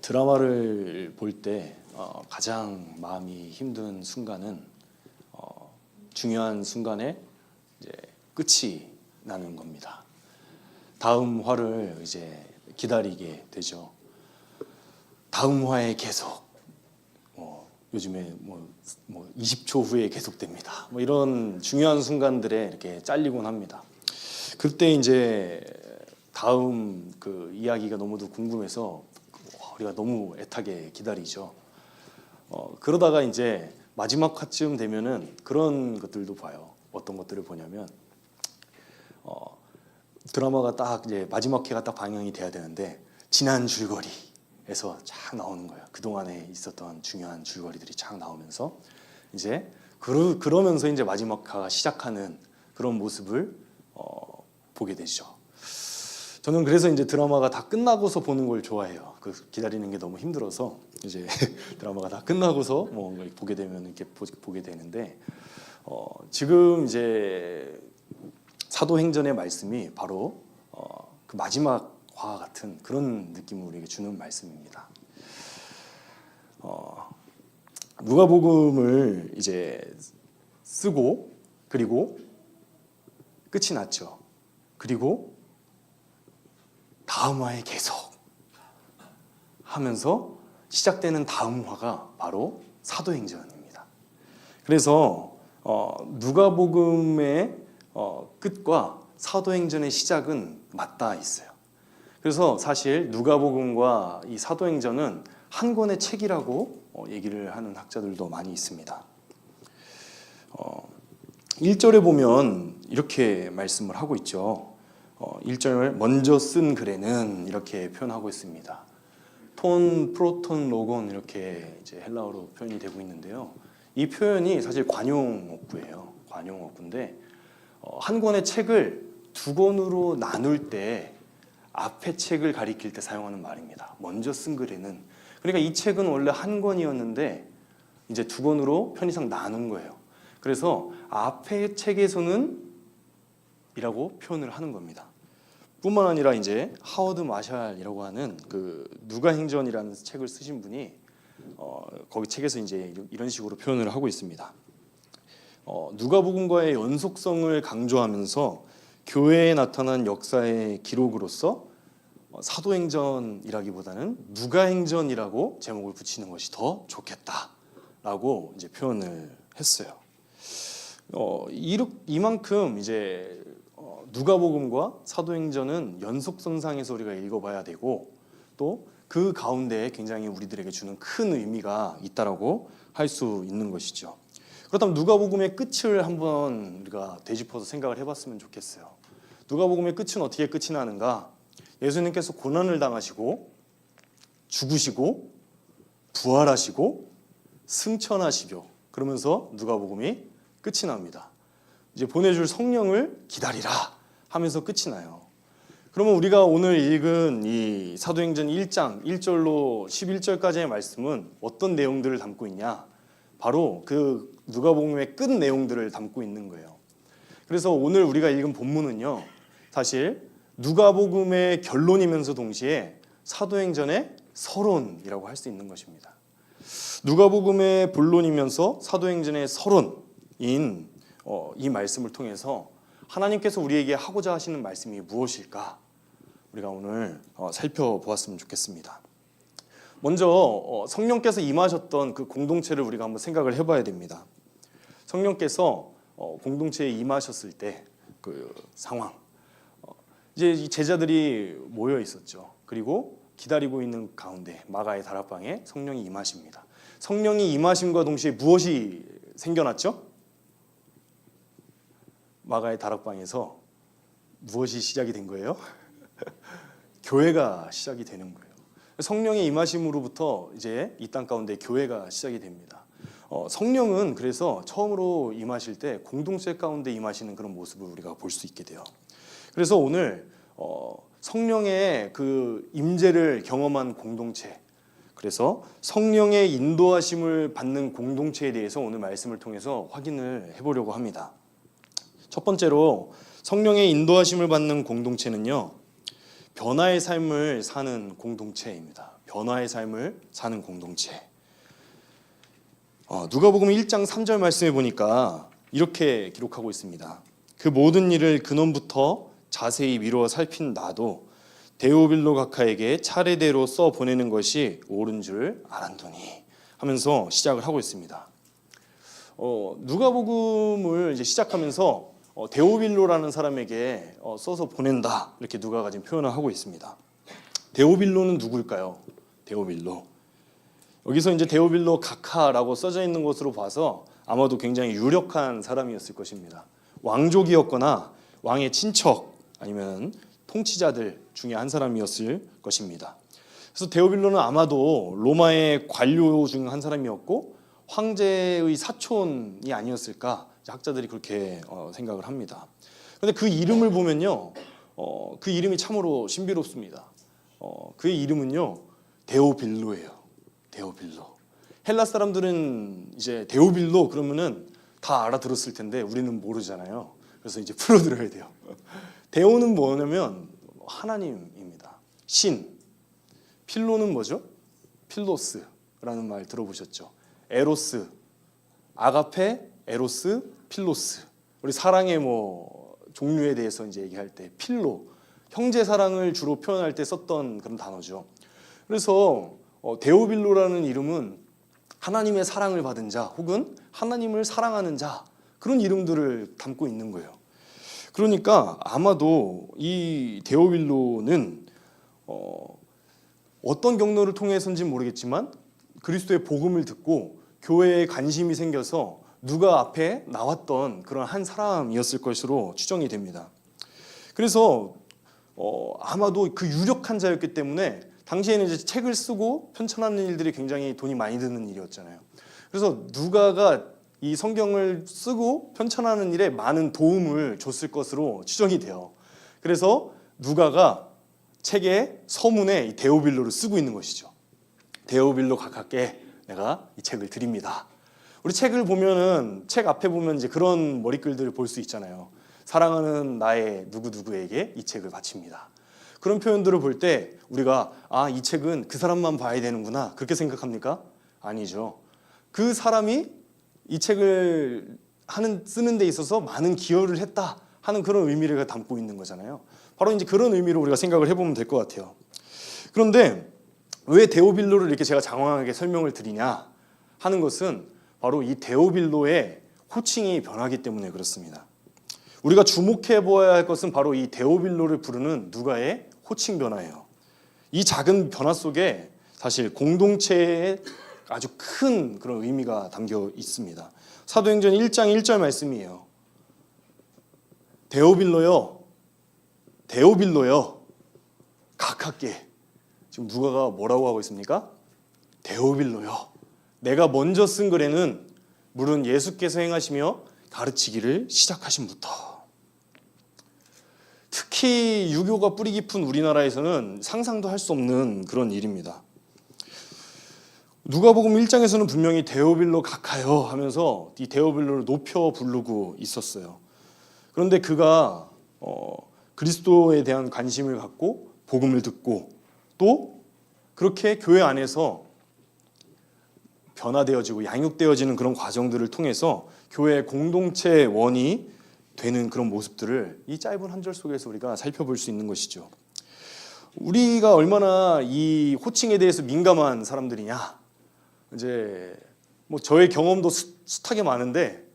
드라마를 볼 때 가장 마음이 힘든 순간은 중요한 순간에 이제 끝이 나는 겁니다. 다음 화를 이제 기다리게 되죠. 다음 화에 계속 요즘에 20초 후에 계속됩니다. 이런 중요한 순간들에 이렇게 잘리곤 합니다. 그때 이제 다음 그 이야기가 너무도 궁금해서 우리가 너무 애타게 기다리죠. 그러다가 이제 마지막 화쯤 되면은 그런 것들도 봐요. 어떤 것들을 보냐면 드라마가 딱 이제 마지막 회가 딱 방영이 돼야 되는데 지난 줄거리에서 쫙 나오는 거예요. 그 동안에 있었던 중요한 줄거리들이 쫙 나오면서 이제 그러면서 이제 마지막 화가 시작하는 그런 모습을 보게 되죠. 저는 그래서 이제 드라마가 다 끝나고서 보는 걸 좋아해요. 그 기다리는 게 너무 힘들어서 이제 드라마가 다 끝나고서 뭐 보게 되면 이렇게 보게 되는데 지금 이제 사도행전의 말씀이 바로 그 마지막 화 같은 그런 느낌을 우리에게 주는 말씀입니다. 누가복음을 이제 쓰고 그리고 끝이 났죠. 그리고 다음 화에 계속 하면서 시작되는 다음 화가 바로 사도행전입니다. 그래서 누가복음의 끝과 사도행전의 시작은 맞닿아 있어요. 그래서 사실 누가복음과 이 사도행전은 한 권의 책이라고 얘기를 하는 학자들도 많이 있습니다. 1절에 보면 이렇게 말씀을 하고 있죠. 1절 먼저 쓴 글에는 이렇게 표현하고 있습니다. 톤, 프로톤, 로곤 이렇게 이제 헬라어로 표현이 되고 있는데요. 이 표현이 사실 관용어구예요. 관용어구인데 한 권의 책을 두 권으로 나눌 때 앞에 책을 가리킬 때 사용하는 말입니다. 먼저 쓴 글에는. 그러니까 이 책은 원래 한 권이었는데 이제 두 권으로 편의상 나눈 거예요. 그래서 앞에 책에서는 이라고 표현을 하는 겁니다. 뿐만 아니라 이제 하워드 마샬이라고 하는 그 누가행전이라는 책을 쓰신 분이 거기 책에서 이제 이런 식으로 표현을 하고 있습니다. 누가복음과의 연속성을 강조하면서 교회에 나타난 역사의 기록으로서 사도행전이라기보다는 누가행전이라고 제목을 붙이는 것이 더 좋겠다라고 이제 표현을 했어요. 이만큼 이제 누가복음과 사도행전은 연속선상에서 우리가 읽어봐야 되고 또 그 가운데에 굉장히 우리들에게 주는 큰 의미가 있다라고 할 수 있는 것이죠. 그렇다면 누가복음의 끝을 한번 우리가 되짚어서 생각을 해봤으면 좋겠어요. 누가복음의 끝은 어떻게 끝이 나는가? 예수님께서 고난을 당하시고 죽으시고 부활하시고 승천하시고 그러면서 누가복음이 끝이 납니다. 이제 보내줄 성령을 기다리라 하면서 끝이 나요. 그러면 우리가 오늘 읽은 이 사도행전 1장 1절로 11절까지의 말씀은 어떤 내용들을 담고 있냐? 바로 그 누가복음의 끝 내용들을 담고 있는 거예요. 그래서 오늘 우리가 읽은 본문은요, 사실 누가복음의 결론이면서 동시에 사도행전의 서론이라고 할 수 있는 것입니다. 누가복음의 본론이면서 사도행전의 서론인 이 말씀을 통해서 하나님께서 우리에게 하고자 하시는 말씀이 무엇일까? 우리가 오늘 살펴보았으면 좋겠습니다. 먼저 성령께서 임하셨던 그 공동체를 우리가 한번 생각을 해봐야 됩니다. 성령께서 공동체에 임하셨을 때 그 상황, 이제 이 제자들이 모여 있었죠. 그리고 기다리고 있는 가운데 마가의 다락방에 성령이 임하십니다. 성령이 임하심과 동시에 무엇이 생겨났죠? 마가의 다락방에서 무엇이 시작이 된 거예요? 교회가 시작이 되는 거예요. 성령의 임하심으로부터 이제 이 땅 가운데 교회가 시작이 됩니다. 성령은 그래서 처음으로 임하실 때 공동체 가운데 임하시는 그런 모습을 우리가 볼 수 있게 돼요. 그래서 오늘 성령의 그 임재를 경험한 공동체, 그래서 성령의 인도하심을 받는 공동체에 대해서 오늘 말씀을 통해서 확인을 해보려고 합니다. 첫 번째로 성령의 인도하심을 받는 공동체는요, 변화의 삶을 사는 공동체입니다. 변화의 삶을 사는 공동체. 누가복음 1장 3절 말씀해 보니까 이렇게 기록하고 있습니다. 그 모든 일을 근원부터 자세히 미루어 살핀 나도 데오빌로 각하에게 차례대로 써 보내는 것이 옳은 줄 알았더니 하면서 시작을 하고 있습니다. 누가복음을 이제 시작하면서 데오빌로라는 사람에게 써서 보낸다 이렇게 누가가 지금 표현을 하고 있습니다. 데오빌로는 누굴까요? 데오빌로. 여기서 이제 데오빌로 각하라고 써져 있는 것으로 봐서 아마도 굉장히 유력한 사람이었을 것입니다. 왕족이었거나 왕의 친척 아니면 통치자들 중에 한 사람이었을 것입니다. 그래서 데오빌로는 아마도 로마의 관료 중 한 사람이었고 황제의 사촌이 아니었을까 학자들이 그렇게 생각을 합니다. 그런데 그 이름을 보면요, 그 이름이 참으로 신비롭습니다. 그의 이름은요 데오빌로예요. 데오빌로. 헬라 사람들은 이제 데오빌로 그러면은 다 알아들었을 텐데 우리는 모르잖아요. 그래서 이제 풀어드려야 돼요. 데오는 뭐냐면 하나님입니다. 신. 필로는 뭐죠? 필로스라는 말 들어보셨죠? 에로스, 아가페, 에로스, 필로스. 우리 사랑의 뭐 종류에 대해서 이제 얘기할 때 필로, 형제 사랑을 주로 표현할 때 썼던 그런 단어죠. 그래서 데오빌로라는 이름은 하나님의 사랑을 받은 자 혹은 하나님을 사랑하는 자 그런 이름들을 담고 있는 거예요. 그러니까 아마도 이 데오빌로는 어떤 경로를 통해서인지는 모르겠지만 그리스도의 복음을 듣고 교회에 관심이 생겨서 누가 앞에 나왔던 그런 한 사람이었을 것으로 추정이 됩니다. 그래서 아마도 그 유력한 자였기 때문에 당시에는 이제 책을 쓰고 편찬하는 일들이 굉장히 돈이 많이 드는 일이었잖아요. 그래서 누가가 이 성경을 쓰고 편찬하는 일에 많은 도움을 줬을 것으로 추정이 돼요. 그래서 누가가 책의 서문에 이 데오빌로를 쓰고 있는 것이죠. 데오빌로 각하께 내가 이 책을 드립니다. 우리 책을 보면은 책 앞에 보면 이제 그런 머리글들을 볼 수 있잖아요. 사랑하는 나의 누구누구에게 이 책을 바칩니다. 그런 표현들을 볼 때 우리가 이 책은 그 사람만 봐야 되는구나 그렇게 생각합니까? 아니죠. 그 사람이 이 책을 쓰는 데 있어서 많은 기여를 했다 하는 그런 의미를 담고 있는 거잖아요. 바로 이제 그런 의미로 우리가 생각을 해보면 될 것 같아요. 그런데 왜 데오빌로를 이렇게 제가 장황하게 설명을 드리냐 하는 것은 바로 이 데오빌로의 호칭이 변하기 때문에 그렇습니다. 우리가 주목해 보아야 할 것은 바로 이 데오빌로를 부르는 누가의 호칭 변화예요. 이 작은 변화 속에 사실 공동체의 아주 큰 그런 의미가 담겨 있습니다. 사도행전 1장 1절 말씀이에요. 데오빌로여, 데오빌로여, 각하께. 지금 누가가 뭐라고 하고 있습니까? 데오빌로여, 내가 먼저 쓴 글에는 물은 예수께서 행하시며 가르치기를 시작하신부터. 특히 유교가 뿌리 깊은 우리나라에서는 상상도 할 수 없는 그런 일입니다. 누가복음 1장에서는 분명히 데오빌로 각하여 하면서 이 데오빌로를 높여 부르고 있었어요. 그런데 그가 그리스도에 대한 관심을 갖고 복음을 듣고 또 그렇게 교회 안에서 변화되어지고 양육되어지는 그런 과정들을 통해서 교회의 공동체의 원이 되는 그런 모습들을 이 짧은 한 절 속에서 우리가 살펴볼 수 있는 것이죠. 우리가 얼마나 이 호칭에 대해서 민감한 사람들이냐. 이제 뭐 저의 경험도 숱하게 많은데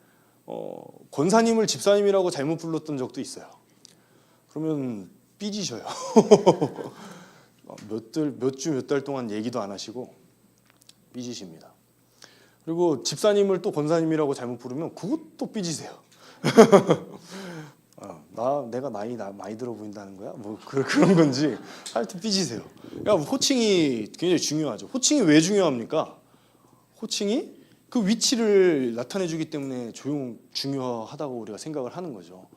권사님을 집사님이라고 잘못 불렀던 적도 있어요. 그러면 삐지셔요. 몇 주 몇 달 동안 얘기도 안 하시고 삐지십니다. 그리고 집사님을 또 권사님이라고 잘못 부르면 그것도 삐지세요. 내가 나이 많이 들어 보인다는 거야? 뭐 그런 건지 하여튼 삐지세요. 그러니까 호칭이 굉장히 중요하죠. 호칭이 왜 중요합니까? 호칭이 그 위치를 나타내주기 때문에 중요하다고 우리가 생각을 하는 거죠.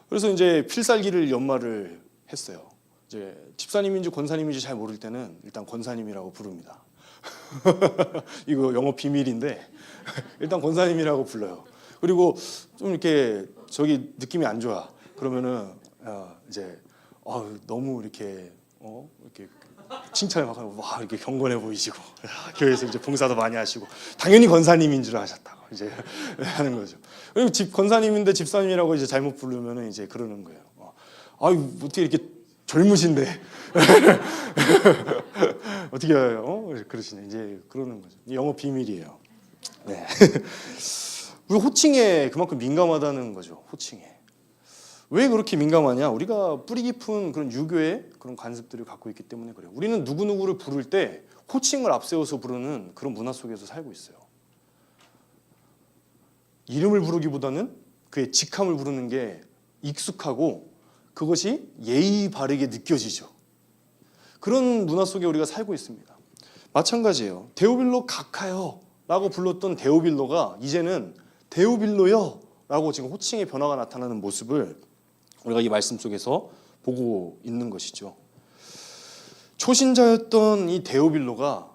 그래서 이제 필살기를 연말을 했어요. 이제 집사님인지 권사님인지 잘 모를 때는 일단 권사님이라고 부릅니다. 이거 영업 비밀인데 일단 권사님이라고 불러요. 그리고 좀 이렇게 저기 느낌이 안 좋아. 그러면은 이제 너무 이렇게 칭찬을 막 하고 와 이렇게 경건해 보이시고 교회에서 이제 봉사도 많이 하시고 당연히 권사님인 줄 아셨다고 이제 하는 거죠. 그리고 집 권사님인데 집사님이라고 이제 잘못 부르면은 이제 그러는 거예요. 아유 어떻게 이렇게 젊으신데 어떻게 그러시네 이제 그러는 거죠. 영어 비밀이에요. 네. 우리 호칭에 그만큼 민감하다는 거죠. 호칭에. 왜 그렇게 민감하냐? 우리가 뿌리 깊은 그런 유교의 그런 관습들을 갖고 있기 때문에 그래요. 우리는 누구누구를 부를 때 호칭을 앞세워서 부르는 그런 문화 속에서 살고 있어요. 이름을 부르기보다는 그의 직함을 부르는 게 익숙하고 그것이 예의 바르게 느껴지죠. 그런 문화 속에 우리가 살고 있습니다. 마찬가지예요. 데오빌로 각하요 라고 불렀던 데오빌로가 이제는 데오빌로요 라고 지금 호칭의 변화가 나타나는 모습을 우리가 이 말씀 속에서 보고 있는 것이죠. 초신자였던 이 데오빌로가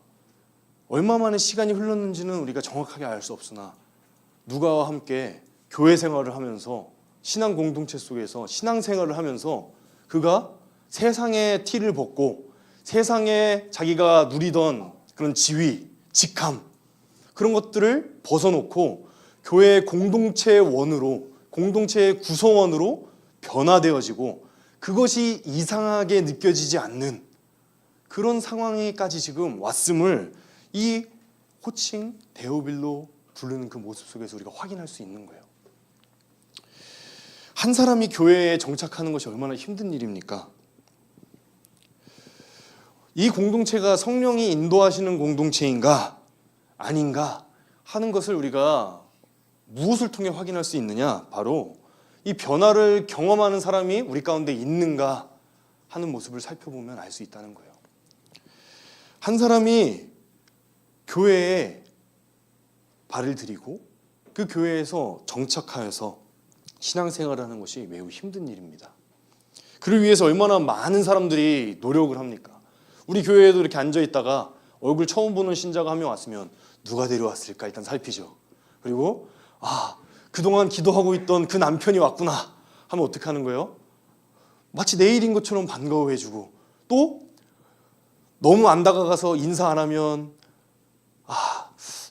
얼마 만에 시간이 흘렀는지는 우리가 정확하게 알 수 없으나 누가와 함께 교회 생활을 하면서 신앙 공동체 속에서 신앙 생활을 하면서 그가 세상의 티를 벗고 세상에 자기가 누리던 그런 지위, 직함 그런 것들을 벗어놓고 교회의 공동체의 원으로 공동체의 구성원으로 변화되어지고 그것이 이상하게 느껴지지 않는 그런 상황에까지 지금 왔음을 이 호칭 데오빌로 부르는 그 모습 속에서 우리가 확인할 수 있는 거예요. 한 사람이 교회에 정착하는 것이 얼마나 힘든 일입니까? 이 공동체가 성령이 인도하시는 공동체인가 아닌가 하는 것을 우리가 무엇을 통해 확인할 수 있느냐? 바로 이 변화를 경험하는 사람이 우리 가운데 있는가 하는 모습을 살펴보면 알 수 있다는 거예요. 한 사람이 교회에 발을 들이고 그 교회에서 정착하여서 신앙생활을 하는 것이 매우 힘든 일입니다. 그를 위해서 얼마나 많은 사람들이 노력을 합니까? 우리 교회에도 이렇게 앉아있다가 얼굴 처음 보는 신자가 한 명 왔으면 누가 데려왔을까 일단 살피죠. 그리고 그동안 기도하고 있던 그 남편이 왔구나 하면 어떻게 하는 거예요? 마치 내일인 것처럼 반가워해주고 또 너무 안 다가가서 인사 안 하면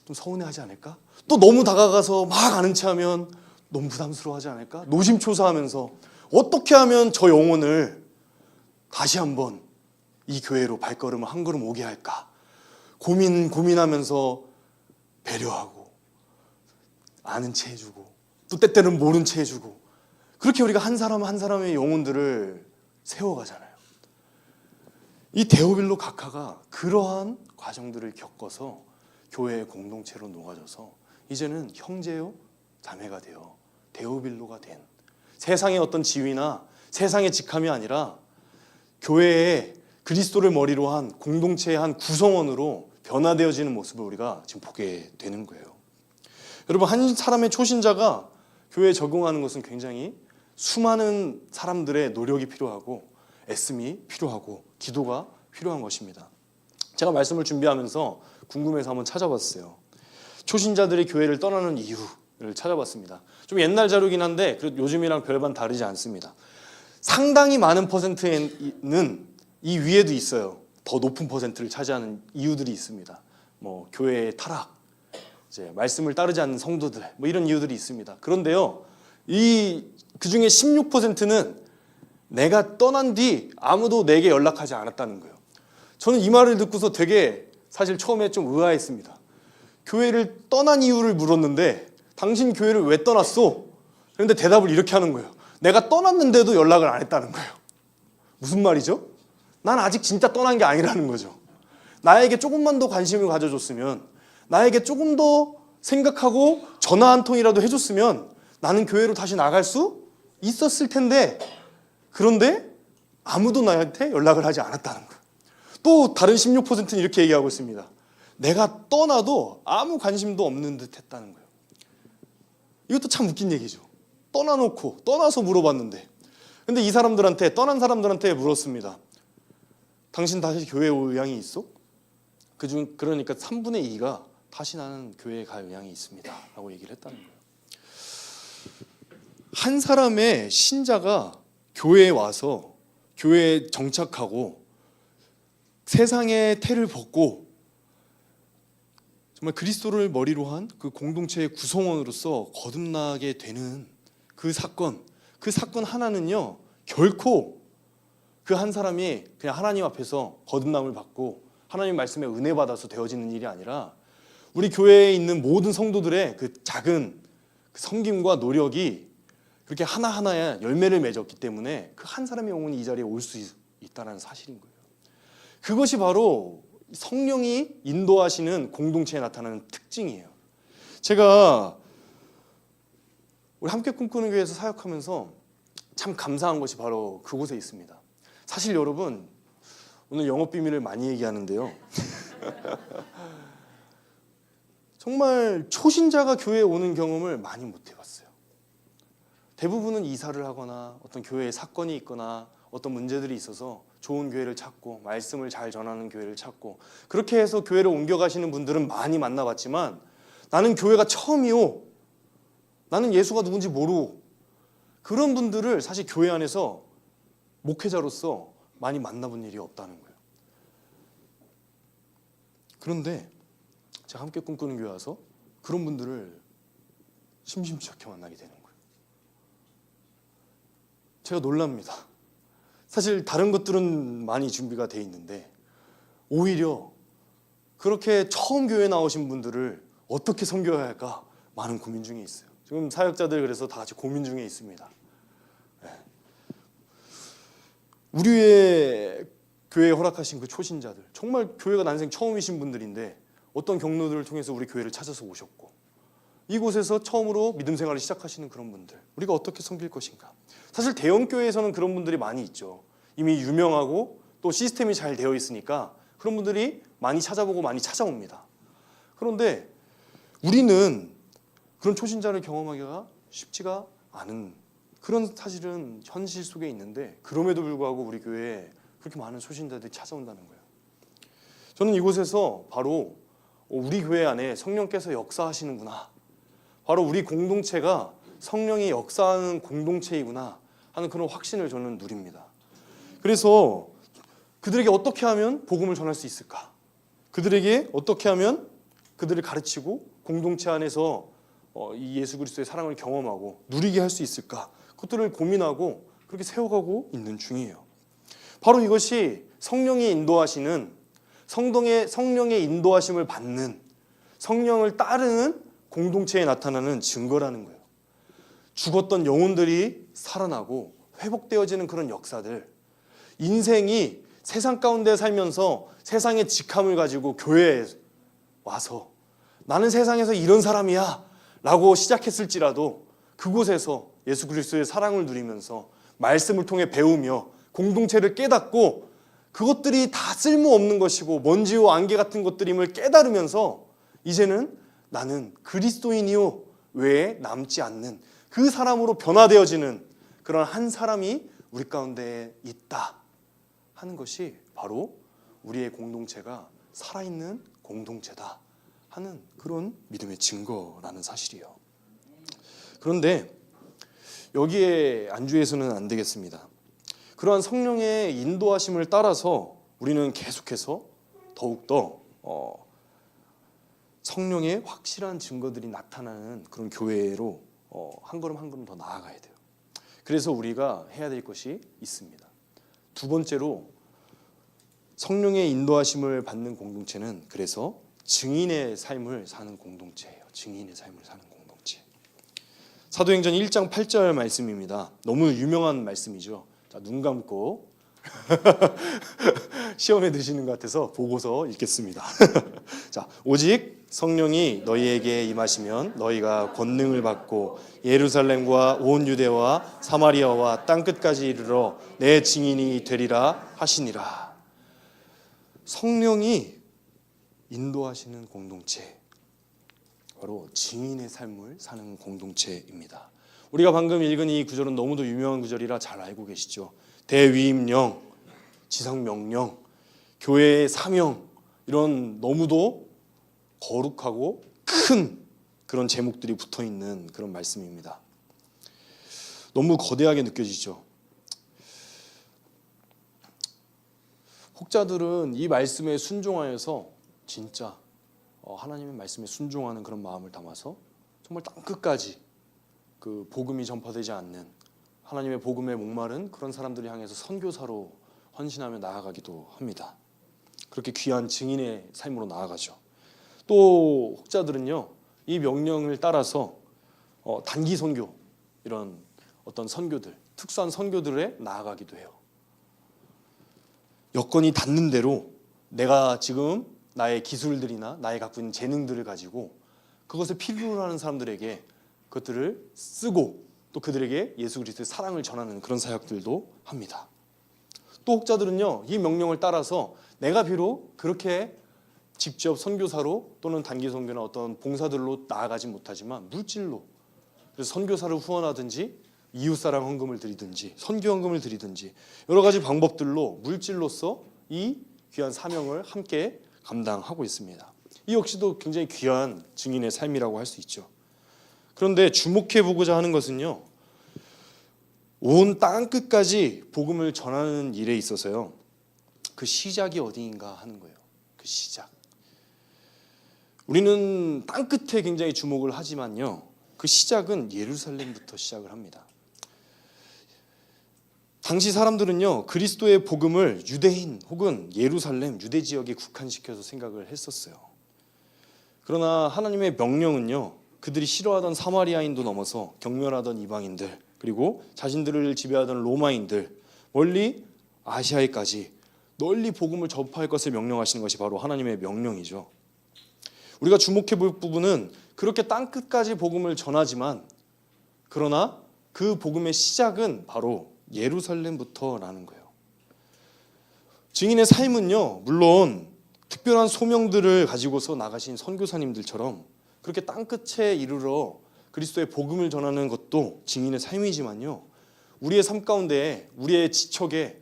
좀 서운해하지 않을까? 또 너무 다가가서 막 아는 체하면 너무 부담스러워하지 않을까? 노심초사하면서 어떻게 하면 저 영혼을 다시 한번 이 교회로 발걸음을 한 걸음 오게 할까? 고민하면서 배려하고 아는 체 해주고 또 때때는 모른 체 해주고 그렇게 우리가 한 사람 한 사람의 영혼들을 세워가잖아요. 이 데오빌로 각하가 그러한 과정들을 겪어서 교회의 공동체로 녹아져서 이제는 형제요 자매가 되어 데오빌로가 된 세상의 어떤 지위나 세상의 직함이 아니라 교회의 그리스도를 머리로 한 공동체의 한 구성원으로 변화되어지는 모습을 우리가 지금 보게 되는 거예요. 여러분, 한 사람의 초신자가 교회에 적응하는 것은 굉장히 수많은 사람들의 노력이 필요하고 애씀이 필요하고 기도가 필요한 것입니다. 제가 말씀을 준비하면서 궁금해서 한번 찾아봤어요. 초신자들이 교회를 떠나는 이유를 찾아봤습니다. 좀 옛날 자료긴 한데 요즘이랑 별반 다르지 않습니다. 상당히 많은 퍼센트는 이 위에도 있어요. 더 높은 퍼센트를 차지하는 이유들이 있습니다. 뭐 교회의 타락, 이제 말씀을 따르지 않는 성도들, 뭐 이런 이유들이 있습니다. 그런데요, 그 중에 16%는 내가 떠난 뒤 아무도 내게 연락하지 않았다는 거예요. 저는 이 말을 듣고서 되게 사실 처음에 좀 의아했습니다. 교회를 떠난 이유를 물었는데 당신 교회를 왜 떠났어? 그런데 대답을 이렇게 하는 거예요. 내가 떠났는데도 연락을 안 했다는 거예요. 무슨 말이죠? 난 아직 진짜 떠난 게 아니라는 거죠. 나에게 조금만 더 관심을 가져줬으면, 나에게 조금 더 생각하고 전화 한 통이라도 해줬으면 나는 교회로 다시 나갈 수 있었을 텐데, 그런데 아무도 나한테 연락을 하지 않았다는 거예요. 또 다른 16%는 이렇게 얘기하고 있습니다. 내가 떠나도 아무 관심도 없는 듯 했다는 거예요. 이것도 참 웃긴 얘기죠. 떠나서 물어봤는데, 근데 이 사람들한테, 떠난 사람들한테 물었습니다. 당신 다시 교회에 올 의향이 있어? 그러니까 3분의 2가 다시 나는 교회에 갈 의향이 있습니다 라고 얘기를 했다는 거예요. 한 사람의 신자가 교회에 와서 교회에 정착하고 세상의 태를 벗고 정말 그리스도를 머리로 한 그 공동체의 구성원으로서 거듭나게 되는 그 사건 하나는요, 결코 그 한 사람이 그냥 하나님 앞에서 거듭남을 받고 하나님 말씀에 은혜 받아서 되어지는 일이 아니라 우리 교회에 있는 모든 성도들의 그 작은 그 섬김과 노력이 그렇게 하나하나의 열매를 맺었기 때문에 그 한 사람의 영혼이 이 자리에 올 수 있다는 사실인 거예요. 그것이 바로 성령이 인도하시는 공동체에 나타나는 특징이에요. 제가 우리 함께 꿈꾸는 교회에서 사역하면서 참 감사한 것이 바로 그곳에 있습니다. 사실 여러분, 오늘 영업 비밀을 많이 얘기하는데요. 정말 초신자가 교회에 오는 경험을 많이 못 해봤어요. 대부분은 이사를 하거나 어떤 교회에 사건이 있거나 어떤 문제들이 있어서 좋은 교회를 찾고 말씀을 잘 전하는 교회를 찾고 그렇게 해서 교회를 옮겨가시는 분들은 많이 만나봤지만 나는 교회가 처음이요, 나는 예수가 누군지 모르고, 그런 분들을 사실 교회 안에서 목회자로서 많이 만나본 일이 없다는 거예요. 그런데 제가 함께 꿈꾸는 교회 와서 그런 분들을 심심치 않게 만나게 되는 거예요. 제가 놀랍니다. 사실 다른 것들은 많이 준비가 돼 있는데 오히려 그렇게 처음 교회 나오신 분들을 어떻게 섬겨야 할까 많은 고민 중에 있어요. 지금 사역자들 그래서 다 같이 고민 중에 있습니다. 네. 우리의 교회에 허락하신 그 초신자들, 정말 교회가 난생 처음이신 분들인데 어떤 경로들을 통해서 우리 교회를 찾아서 오셨고 이곳에서 처음으로 믿음 생활을 시작하시는 그런 분들, 우리가 어떻게 섬길 것인가. 사실 대형 교회에서는 그런 분들이 많이 있죠. 이미 유명하고 또 시스템이 잘 되어 있으니까 그런 분들이 많이 찾아보고 많이 찾아옵니다. 그런데 우리는 그런 초신자를 경험하기가 쉽지가 않은 그런 사실은 현실 속에 있는데 그럼에도 불구하고 우리 교회에 그렇게 많은 초신자들이 찾아온다는 거예요. 저는 이곳에서 바로 우리 교회 안에 성령께서 역사하시는구나, 바로 우리 공동체가 성령이 역사하는 공동체이구나 하는 그런 확신을 저는 누립니다. 그래서 그들에게 어떻게 하면 복음을 전할 수 있을까? 그들에게 어떻게 하면 그들을 가르치고 공동체 안에서 이 예수 그리스도의 사랑을 경험하고 누리게 할 수 있을까? 그것들을 고민하고 그렇게 세워가고 있는 중이에요. 바로 이것이 성령이 인도하시는, 성령의 인도하심을 받는, 성령을 따르는 공동체에 나타나는 증거라는 거예요. 죽었던 영혼들이 살아나고 회복되어지는 그런 역사들, 인생이 세상 가운데 살면서 세상의 직함을 가지고 교회에 와서 나는 세상에서 이런 사람이야 라고 시작했을지라도 그곳에서 예수 그리스도의 사랑을 누리면서 말씀을 통해 배우며 공동체를 깨닫고 그것들이 다 쓸모없는 것이고 먼지와 안개 같은 것들임을 깨달으면서 이제는 나는 그리스도인이요 외에 남지 않는 그 사람으로 변화되어지는 그런 한 사람이 우리 가운데 있다 하는 것이 바로 우리의 공동체가 살아있는 공동체다 하는 그런 믿음의 증거라는 사실이에요. 그런데 여기에 안주해서는 안 되겠습니다. 그러한 성령의 인도하심을 따라서 우리는 계속해서 더욱더 성령의 확실한 증거들이 나타나는 그런 교회로 한 걸음 한 걸음 더 나아가야 돼요. 그래서 우리가 해야 될 것이 있습니다. 두 번째로 성령의 인도하심을 받는 공동체는 그래서 증인의 삶을 사는 공동체예요. 증인의 삶을 사는 공동체. 사도행전 1장 8절 말씀입니다. 너무 유명한 말씀이죠. 자, 눈 감고 시험에 드시는 것 같아서 보고서 읽겠습니다. 자, 오직 성령이 너희에게 임하시면 너희가 권능을 받고 예루살렘과 온 유대와 사마리아와 땅끝까지 이르러 내 증인이 되리라 하시니라. 성령이 인도하시는 공동체, 바로 증인의 삶을 사는 공동체입니다. 우리가 방금 읽은 이 구절은 너무도 유명한 구절이라 잘 알고 계시죠. 대위임령, 지상명령, 교회의 사명, 이런 너무도 거룩하고 큰 그런 제목들이 붙어있는 그런 말씀입니다. 너무 거대하게 느껴지죠. 혹자들은 이 말씀에 순종하여서 진짜 하나님의 말씀에 순종하는 그런 마음을 담아서 정말 땅끝까지 그 복음이 전파되지 않는 하나님의 복음에 목마른 그런 사람들을 향해서 선교사로 헌신하며 나아가기도 합니다. 그렇게 귀한 증인의 삶으로 나아가죠. 또 혹자들은요, 이 명령을 따라서 단기 선교, 이런 어떤 선교들, 특수한 선교들에 나아가기도 해요. 여건이 닿는 대로 내가 지금 나의 기술들이나 나의 갖고 있는 재능들을 가지고 그것을 필요로 하는 사람들에게 그것들을 쓰고 또 그들에게 예수 그리스도의 사랑을 전하는 그런 사역들도 합니다. 또 혹자들은요, 이 명령을 따라서 내가 비록 그렇게 직접 선교사로 또는 단기 선교나 어떤 봉사들로 나아가지 못하지만 물질로, 그래서 선교사를 후원하든지 이웃사랑 헌금을 드리든지 선교 헌금을 드리든지 여러 가지 방법들로 물질로서 이 귀한 사명을 함께 감당하고 있습니다. 이 역시도 굉장히 귀한 증인의 삶이라고 할 수 있죠. 그런데 주목해 보고자 하는 것은요, 온 땅끝까지 복음을 전하는 일에 있어서요, 그 시작이 어디인가 하는 거예요. 그 시작. 우리는 땅끝에 굉장히 주목을 하지만요, 그 시작은 예루살렘부터 시작을 합니다. 당시 사람들은요, 그리스도의 복음을 유대인 혹은 예루살렘, 유대 지역에 국한시켜서 생각을 했었어요. 그러나 하나님의 명령은요, 그들이 싫어하던 사마리아인도 넘어서 경멸하던 이방인들, 그리고 자신들을 지배하던 로마인들, 멀리 아시아에까지 널리 복음을 전파할 것을 명령하시는 것이 바로 하나님의 명령이죠. 우리가 주목해 볼 부분은 그렇게 땅끝까지 복음을 전하지만 그러나 그 복음의 시작은 바로 예루살렘부터라는 거예요. 증인의 삶은요, 물론 특별한 소명들을 가지고서 나가신 선교사님들처럼 그렇게 땅끝에 이르러 그리스도의 복음을 전하는 것도 증인의 삶이지만요, 우리의 삶 가운데, 우리의 지척에,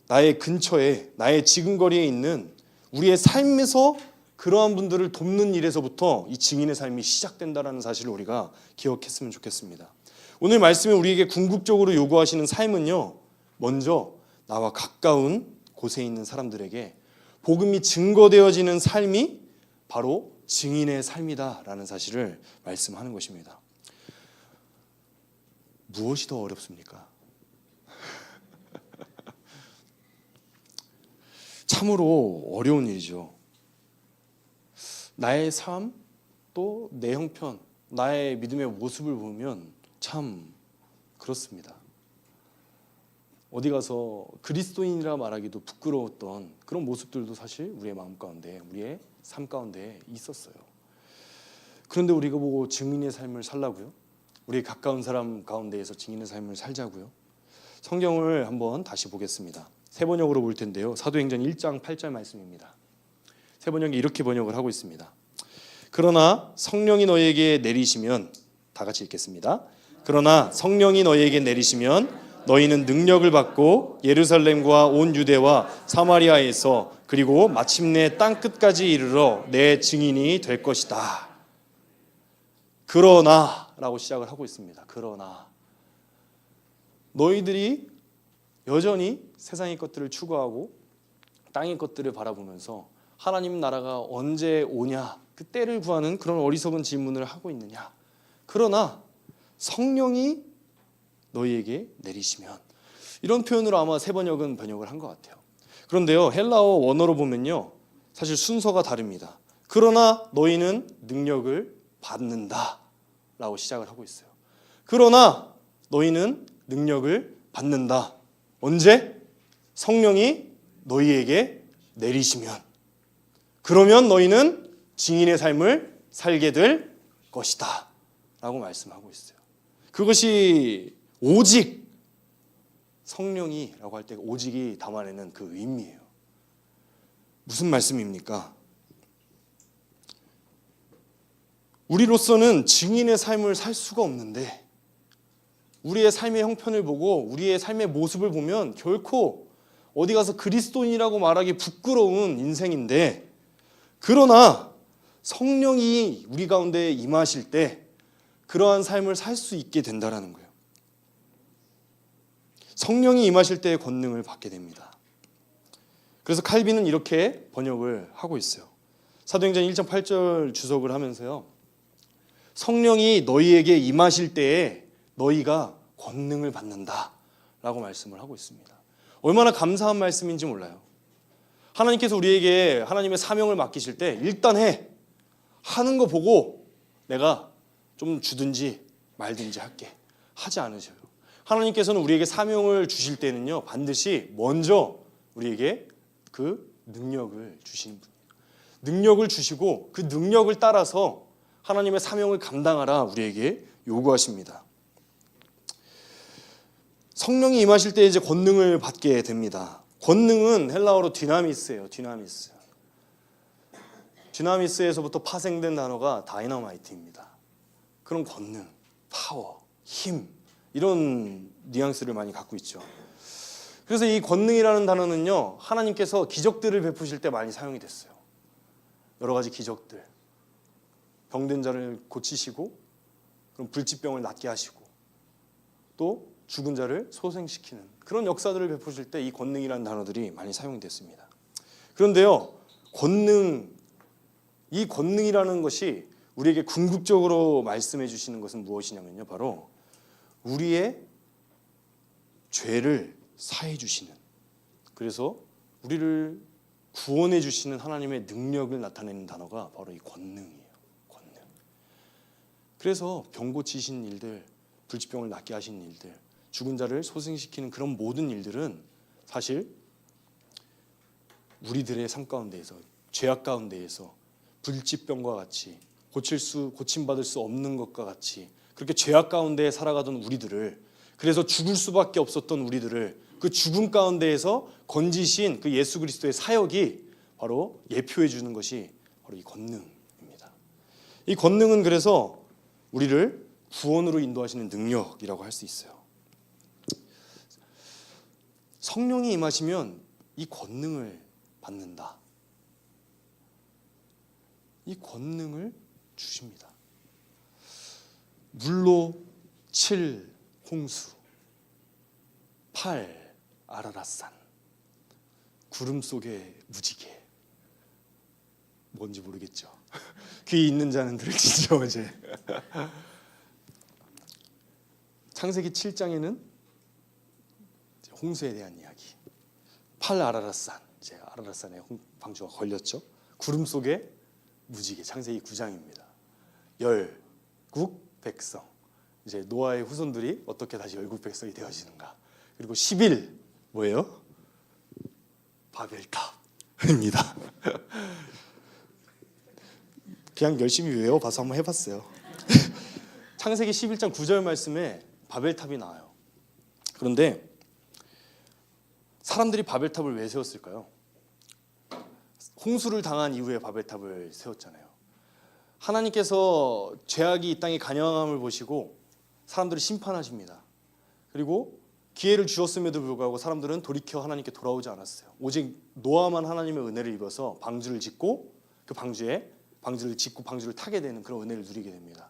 나의 근처에, 나의 지근거리에 있는 우리의 삶에서 그러한 분들을 돕는 일에서부터 이 증인의 삶이 시작된다는 사실을 우리가 기억했으면 좋겠습니다. 오늘 말씀에 우리에게 궁극적으로 요구하시는 삶은요, 먼저 나와 가까운 곳에 있는 사람들에게 복음이 증거되어지는 삶이 바로 증인의 삶이다라는 사실을 말씀하는 것입니다. 무엇이 더 어렵습니까? 참으로 어려운 일이죠. 나의 삶, 또 내 형편, 나의 믿음의 모습을 보면 참 그렇습니다. 어디 가서 그리스도인이라 말하기도 부끄러웠던 그런 모습들도 사실 우리의 마음 가운데, 우리의 삶 가운데 있었어요. 그런데 우리가 보고 증인의 삶을 살라고요? 우리 가까운 사람 가운데에서 증인의 삶을 살자고요? 성경을 한번 다시 보겠습니다. 새 번역으로 볼 텐데요, 사도행전 1장 8절 말씀입니다. 새 번역이 이렇게 번역을 하고 있습니다. 그러나 성령이 너희에게 내리시면, 다 같이 읽겠습니다. 그러나 성령이 너희에게 내리시면 너희는 능력을 받고 예루살렘과 온 유대와 사마리아에서 그리고 마침내 땅끝까지 이르러 내 증인이 될 것이다. 그러나 라고 시작을 하고 있습니다. 그러나 너희들이 여전히 세상의 것들을 추구하고 땅의 것들을 바라보면서 하나님 나라가 언제 오냐, 그 때를 구하는 그런 어리석은 질문을 하고 있느냐. 그러나 성령이 너희에게 내리시면, 이런 표현으로 아마 새 번역은 번역을 한 것 같아요. 그런데요, 헬라어 원어로 보면요, 사실 순서가 다릅니다. 그러나 너희는 능력을 받는다 라고 시작을 하고 있어요. 그러나 너희는 능력을 받는다. 언제? 성령이 너희에게 내리시면. 그러면 너희는 증인의 삶을 살게 될 것이다 라고 말씀하고 있어요. 그것이 오직 성령이라고 할 때 오직이 담아내는 그 의미예요. 무슨 말씀입니까? 우리로서는 증인의 삶을 살 수가 없는데, 우리의 삶의 형편을 보고 우리의 삶의 모습을 보면 결코 어디 가서 그리스도인이라고 말하기 부끄러운 인생인데, 그러나 성령이 우리 가운데 임하실 때 그러한 삶을 살 수 있게 된다는 거예요. 성령이 임하실 때의 권능을 받게 됩니다. 그래서 칼빈은 이렇게 번역을 하고 있어요. 사도행전 1장 8절 주석을 하면서요. 성령이 너희에게 임하실 때에 너희가 권능을 받는다 라고 말씀을 하고 있습니다. 얼마나 감사한 말씀인지 몰라요. 하나님께서 우리에게 하나님의 사명을 맡기실 때 일단 해. 하는 거 보고 내가 좀 주든지 말든지 할게. 하지 않으셔요. 하나님께서는 우리에게 사명을 주실 때는요. 반드시 먼저 우리에게 그 능력을 주시는 분이에요. 능력을 주시고 그 능력을 따라서 하나님의 사명을 감당하라 우리에게 요구하십니다. 성령이 임하실 때 이제 권능을 받게 됩니다. 권능은 헬라어로 디나미스예요. 디나미스. 디나미스에서부터 파생된 단어가 다이너마이트입니다. 그런 권능, 파워, 힘 이런 뉘앙스를 많이 갖고 있죠. 그래서 이 권능이라는 단어는요. 하나님께서 기적들을 베푸실 때 많이 사용이 됐어요. 여러 가지 기적들. 병든 자를 고치시고 그럼 불치병을 낫게 하시고 또 죽은 자를 소생시키는 그런 역사들을 베푸실 때 이 권능이라는 단어들이 많이 사용이 됐습니다. 그런데요. 이 권능이라는 것이 우리에게 궁극적으로 말씀해 주시는 것은 무엇이냐면요. 바로 우리의 죄를 사해 주시는 그래서 우리를 구원해 주시는 하나님의 능력을 나타내는 단어가 바로 이 권능이에요. 권능. 그래서 병 고치신 일들, 불치병을 낫게 하신 일들, 죽은 자를 소생시키는 그런 모든 일들은 사실 우리들의 삶 가운데에서 죄악 가운데에서 불치병과 같이 고침받을 수 없는 것과 같이 그렇게 죄악 가운데 살아가던 우리들을 그래서 죽을 수밖에 없었던 우리들을 그 죽음 가운데에서 건지신 그 예수 그리스도의 사역이 바로 예표해 주는 것이 바로 이 권능입니다. 이 권능은 그래서 우리를 구원으로 인도하시는 능력이라고 할 수 있어요. 성령이 임하시면 이 권능을 받는다. 이 권능을 주십니다. 물로 칠 홍수, 8 아라랏산, 구름 속의 무지개. 뭔지 모르겠죠. 귀 있는 자는 들으시죠 이제. 창세기 7장에는 홍수에 대한 이야기. 8 아라랏산, 이제 아라랏산에 방주가 걸렸죠. 구름 속의 무지개. 창세기 9장입니다. 열국 백성. 이제 노아의 후손들이 어떻게 다시 열국 백성이 되어지는가. 그리고 10일 뭐예요? 바벨탑입니다. 그냥 열심히 외워봐서 한번 해봤어요. 창세기 11장 9절 말씀에 바벨탑이 나와요. 그런데 사람들이 바벨탑을 왜 세웠을까요? 홍수를 당한 이후에 바벨탑을 세웠잖아요. 하나님께서 죄악이 이 땅에 간영함을 보시고 사람들을 심판하십니다. 그리고 기회를 주었음에도 불구하고 사람들은 돌이켜 하나님께 돌아오지 않았어요. 오직 노아만 하나님의 은혜를 입어서 방주를 짓고 그 방주를 짓고 방주를 타게 되는 그런 은혜를 누리게 됩니다.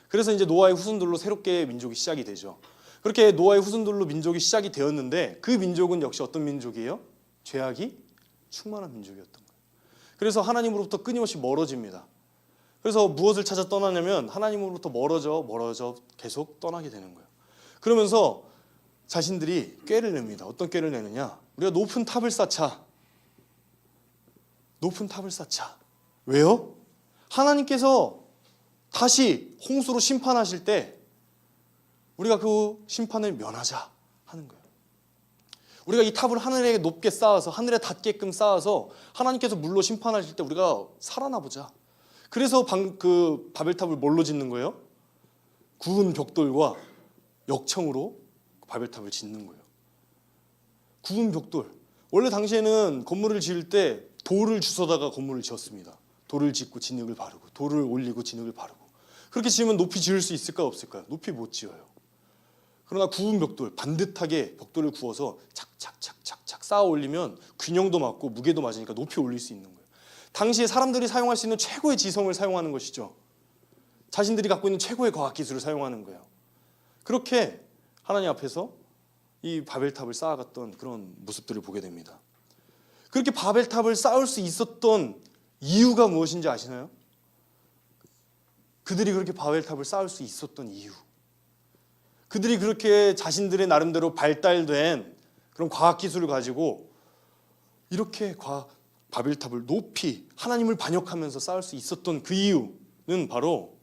그래서 이제 노아의 후손들로 새롭게 민족이 시작이 되죠. 그렇게 노아의 후손들로 민족이 시작이 되었는데 그 민족은 역시 어떤 민족이에요? 죄악이 충만한 민족이었던 거예요. 그래서 하나님으로부터 끊임없이 멀어집니다. 그래서 무엇을 찾아 떠나냐면 하나님으로부터 멀어져 계속 떠나게 되는 거예요. 그러면서 자신들이 꾀를 냅니다. 어떤 꾀를 내느냐? 우리가 높은 탑을 쌓자. 높은 탑을 쌓자. 왜요? 하나님께서 다시 홍수로 심판하실 때 우리가 그 심판을 면하자 하는 거예요. 우리가 이 탑을 하늘에 높게 쌓아서 하늘에 닿게끔 쌓아서 하나님께서 물로 심판하실 때 우리가 살아나 보자. 그래서 그 바벨탑을 뭘로 짓는 거예요? 구운 벽돌과 역청으로 바벨탑을 짓는 거예요. 구운 벽돌. 원래 당시에는 건물을 지을 때 돌을 주워다가 건물을 지었습니다. 돌을 짓고 진흙을 바르고 돌을 올리고 진흙을 바르고. 그렇게 지으면 높이 지을 수 있을까요? 없을까요? 높이 못 지어요. 그러나 구운 벽돌, 반듯하게 벽돌을 구워서 착착착착착 쌓아 올리면 균형도 맞고 무게도 맞으니까 높이 올릴 수 있는 거예요. 당시에 사람들이 사용할 수 있는 최고의 지성을 사용하는 것이죠. 자신들이 갖고 있는 최고의 과학기술을 사용하는 거예요. 그렇게 하나님 앞에서 이 바벨탑을 쌓아갔던 그런 모습들을 보게 됩니다. 그렇게 바벨탑을 쌓을 수 있었던 이유가 무엇인지 아시나요? 그들이 그렇게 바벨탑을 쌓을 수 있었던 이유, 그들이 그렇게 자신들의 나름대로 발달된 그런 과학기술을 가지고 이렇게 바벨탑을 높이 하나님을 반역하면서 쌓을 수 있었던 그 이유는 바로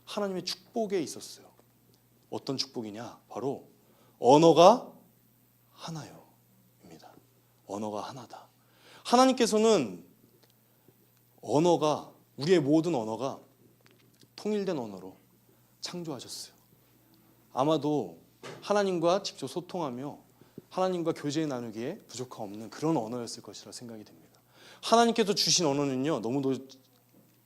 하나님의 축복에 있었어요. 어떤 축복이냐? 바로 언어가 하나요 입니다. 언어가 하나다. 하나님께서는 언어가, 우리의 모든 언어가 통일된 언어로 창조하셨어요. 아마도 하나님과 직접 소통하며 하나님과 교제 나누기에 부족함 없는 그런 언어였을 것이라 생각이 됩니다. 하나님께서 주신 언어는요,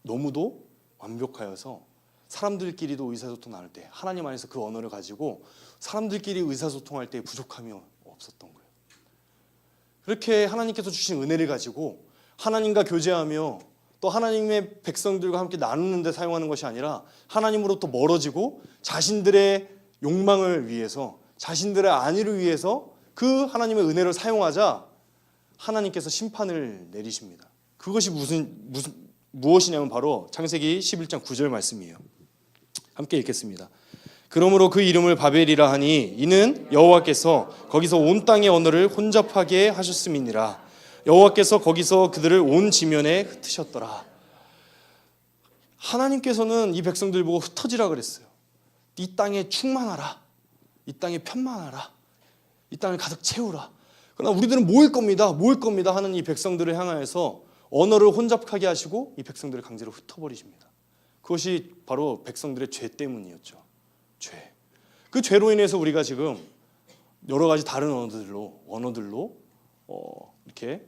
너무도 완벽하여서 사람들끼리도 의사소통 나눌 때 하나님 안에서 그 언어를 가지고 사람들끼리 의사소통할 때 부족함이 없었던 거예요. 그렇게 하나님께서 주신 은혜를 가지고 하나님과 교제하며 또 하나님의 백성들과 함께 나누는 데 사용하는 것이 아니라 하나님으로부터 멀어지고 자신들의 욕망을 위해서, 자신들의 안위를 위해서 그 하나님의 은혜를 사용하자 하나님께서 심판을 내리십니다. 그것이 무엇이냐면 바로 창세기 11장 9절 말씀이에요. 함께 읽겠습니다. 그러므로 그 이름을 바벨이라 하니 이는 여호와께서 거기서 온 땅의 언어를 혼잡하게 하셨음이니라. 여호와께서 거기서 그들을 온 지면에 흩으셨더라. 하나님께서는 이 백성들 보고 흩어지라 그랬어요. 이 땅에 충만하라, 이 땅에 편만하라, 이 땅을 가득 채우라. 그러나 우리들은 모일 겁니다 하는 이 백성들을 향하여서 언어를 혼잡하게 하시고 이 백성들을 강제로 흩어버리십니다. 그것이 바로 백성들의 죄 때문이었죠. 죄. 그 죄로 인해서 우리가 지금 여러 가지 다른 언어들로 이렇게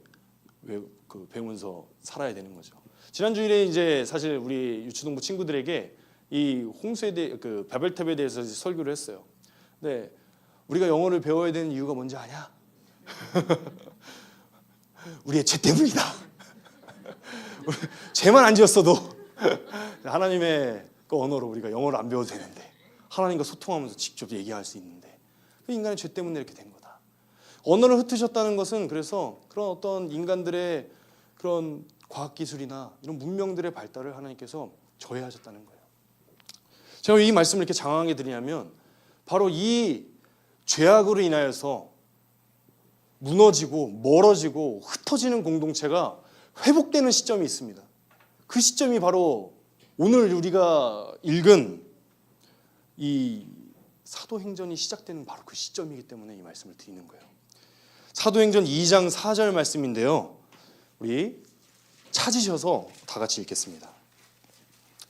배우면서 살아야 되는 거죠. 지난 주일에 이제 사실 우리 유치동부 친구들에게 이 홍수에 대해, 바벨탑에 대해서 설교를 했어요. 근데 우리가 영어를 배워야 되는 이유가 뭔지 아냐? 우리의 죄 때문이다. 죄만 안 지었어도 하나님의 그 언어로 우리가 영어를 안 배워도 되는데, 하나님과 소통하면서 직접 얘기할 수 있는데, 그 인간의 죄 때문에 이렇게 된 거다. 언어를 흩으셨다는 것은 그래서 그런 어떤 인간들의 그런 과학기술이나 이런 문명들의 발달을 하나님께서 저해하셨다는 거예요. 제가 이 말씀을 이렇게 장황하게 드리냐면 바로 이 죄악으로 인하여서 무너지고 멀어지고 흩어지는 공동체가 회복되는 시점이 있습니다. 그 시점이 바로 오늘 우리가 읽은 이 사도행전이 시작되는 바로 그 시점이기 때문에 이 말씀을 드리는 거예요. 사도행전 2장 4절 말씀인데요, 우리 찾으셔서 다 같이 읽겠습니다.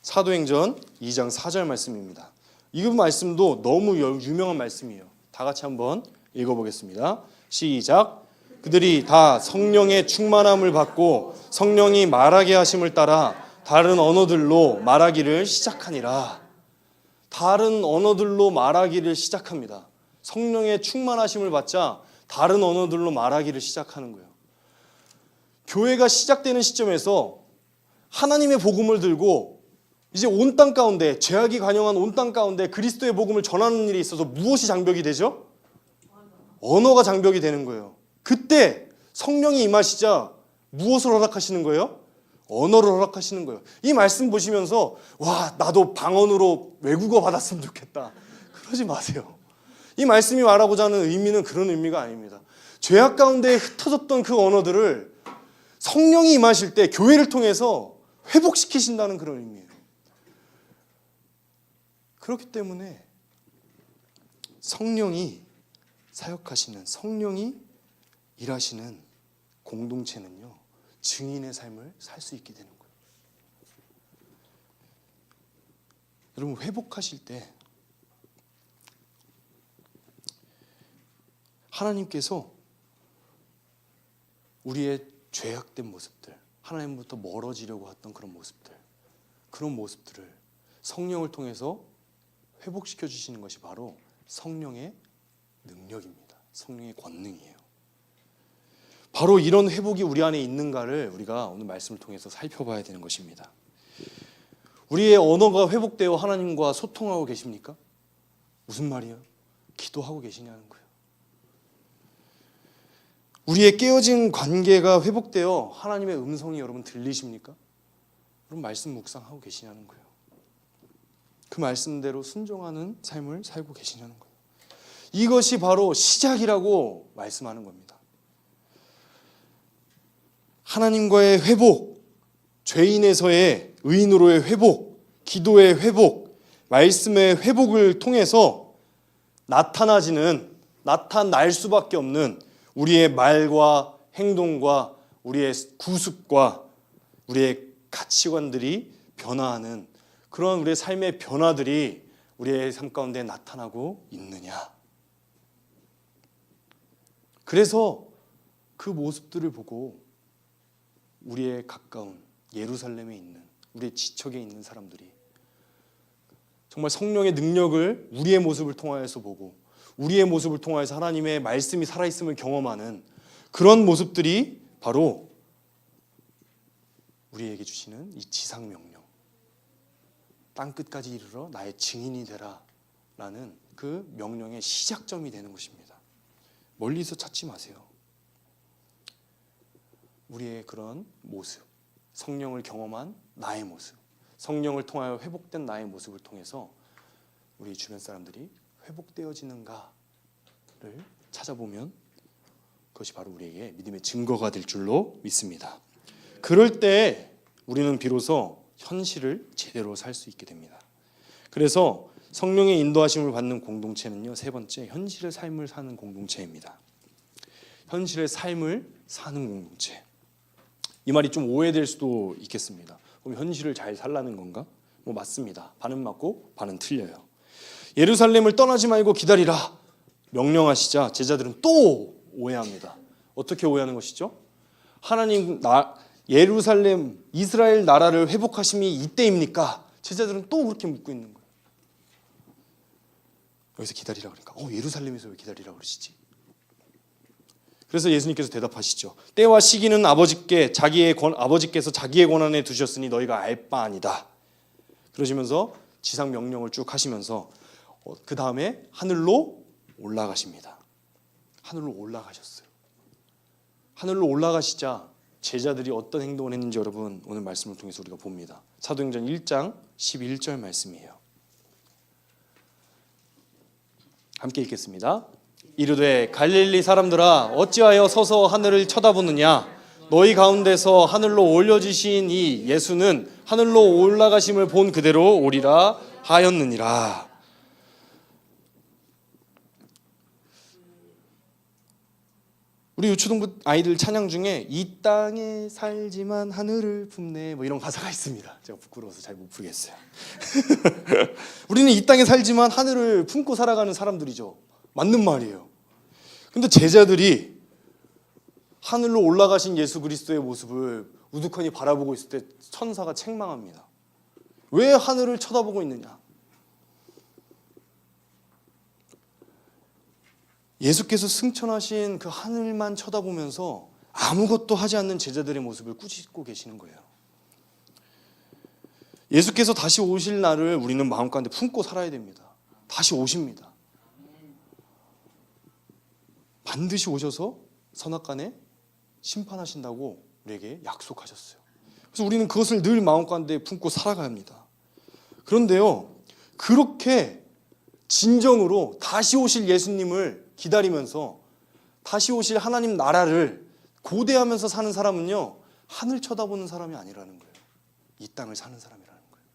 사도행전 2장 4절 말씀입니다. 이 말씀도 너무 유명한 말씀이에요. 다 같이 한번 읽어보겠습니다. 시작. 그들이 다 성령의 충만함을 받고 성령이 말하게 하심을 따라 다른 언어들로 말하기를 시작하니라. 다른 언어들로 말하기를 시작합니다. 성령의 충만하심을 받자 다른 언어들로 말하기를 시작하는 거예요. 교회가 시작되는 시점에서 하나님의 복음을 들고 이제 온 땅 가운데, 죄악이 관영한 온 땅 가운데 그리스도의 복음을 전하는 일에 있어서 무엇이 장벽이 되죠? 언어가 장벽이 되는 거예요. 그때 성령이 임하시자 무엇을 허락하시는 거예요? 언어를 허락하시는 거예요. 이 말씀 보시면서 와, 나도 방언으로 외국어 받았으면 좋겠다, 그러지 마세요. 이 말씀이 말하고자 하는 의미는 그런 의미가 아닙니다. 죄악 가운데 흩어졌던 그 언어들을 성령이 임하실 때 교회를 통해서 회복시키신다는 그런 의미예요. 그렇기 때문에 성령이 사역하시는, 성령이 일하시는 공동체는요, 증인의 삶을 살 수 있게 되는 거예요. 여러분, 회복하실 때 하나님께서 우리의 죄악된 모습들, 하나님부터 멀어지려고 했던 그런 모습들을 성령을 통해서 회복시켜 주시는 것이 바로 성령의 능력입니다. 성령의 권능이에요. 바로 이런 회복이 우리 안에 있는가를 우리가 오늘 말씀을 통해서 살펴봐야 되는 것입니다. 우리의 언어가 회복되어 하나님과 소통하고 계십니까? 무슨 말이에요? 기도하고 계시냐는 거예요. 우리의 깨어진 관계가 회복되어 하나님의 음성이 여러분 들리십니까? 그럼 말씀 묵상하고 계시냐는 거예요. 그 말씀대로 순종하는 삶을 살고 계시냐는 거예요. 이것이 바로 시작이라고 말씀하는 겁니다. 하나님과의 회복, 죄인에서의 의인으로의 회복, 기도의 회복, 말씀의 회복을 통해서 나타날 수밖에 없는 우리의 말과 행동과 우리의 구습과 우리의 가치관들이 변화하는 그런 우리의 삶의 변화들이 우리의 삶 가운데 나타나고 있느냐. 그래서 그 모습들을 보고 우리의 가까운 예루살렘에 있는 우리의 지척에 있는 사람들이 정말 성령의 능력을 우리의 모습을 통하여서 보고 우리의 모습을 통하여서 하나님의 말씀이 살아있음을 경험하는 그런 모습들이 바로 우리에게 주시는 이 지상명령, 땅끝까지 이르러 나의 증인이 되라 라는 그 명령의 시작점이 되는 것입니다. 멀리서 찾지 마세요. 우리의 그런 모습, 성령을 경험한 나의 모습, 성령을 통하여 회복된 나의 모습을 통해서 우리 주변 사람들이 회복되어지는가를 찾아보면 그것이 바로 우리에게 믿음의 증거가 될 줄로 믿습니다. 그럴 때 우리는 비로소 현실을 제대로 살 수 있게 됩니다. 그래서 성령의 인도하심을 받는 공동체는요, 세 번째, 현실의 삶을 사는 공동체입니다. 현실의 삶을 사는 공동체. 이 말이 좀 오해될 수도 있겠습니다. 그럼 현실을 잘 살라는 건가? 맞습니다. 반은 맞고 반은 틀려요. 예루살렘을 떠나지 말고 기다리라 명령하시자 제자들은 또 오해합니다. 어떻게 오해하는 것이죠? 하나님 예루살렘 이스라엘 나라를 회복하심이 이때입니까? 제자들은 또 그렇게 묻고 있는 거예요. 여기서 기다리라 그러니까 예루살렘에서 왜 기다리라 그러시지? 그래서 예수님께서 대답하시죠. 때와 시기는 아버지께서 자기의 권한에 두셨으니 너희가 알 바 아니다. 그러시면서 지상 명령을 쭉 하시면서 그 다음에 하늘로 올라가십니다. 하늘로 올라가셨어요. 하늘로 올라가시자 제자들이 어떤 행동을 했는지 여러분 오늘 말씀을 통해서 우리가 봅니다. 사도행전 1장 11절 말씀이에요. 함께 읽겠습니다. 이르되 갈릴리 사람들아 어찌하여 서서 하늘을 쳐다보느냐 너희 가운데서 하늘로 올려지신 이 예수는 하늘로 올라가심을 본 그대로 오리라 하였느니라. 우리 유초동부 아이들 찬양 중에 이 땅에 살지만 하늘을 품네 이런 가사가 있습니다. 제가 부끄러워서 잘 못 부르겠어요. 우리는 이 땅에 살지만 하늘을 품고 살아가는 사람들이죠. 맞는 말이에요. 근데 제자들이 하늘로 올라가신 예수 그리스도의 모습을 우두커니 바라보고 있을 때 천사가 책망합니다. 왜 하늘을 쳐다보고 있느냐? 예수께서 승천하신 그 하늘만 쳐다보면서 아무것도 하지 않는 제자들의 모습을 꾸짖고 계시는 거예요. 예수께서 다시 오실 날을 우리는 마음 가운데 품고 살아야 됩니다. 다시 오십니다. 반드시 오셔서 선악간에 심판하신다고 우리에게 약속하셨어요. 그래서 우리는 그것을 늘 마음 가운데 품고 살아가야 합니다. 그런데요, 그렇게 진정으로 다시 오실 예수님을 기다리면서 다시 오실 하나님 나라를 고대하면서 사는 사람은요, 하늘 쳐다보는 사람이 아니라는 거예요. 이 땅을 사는 사람이라는 거예요.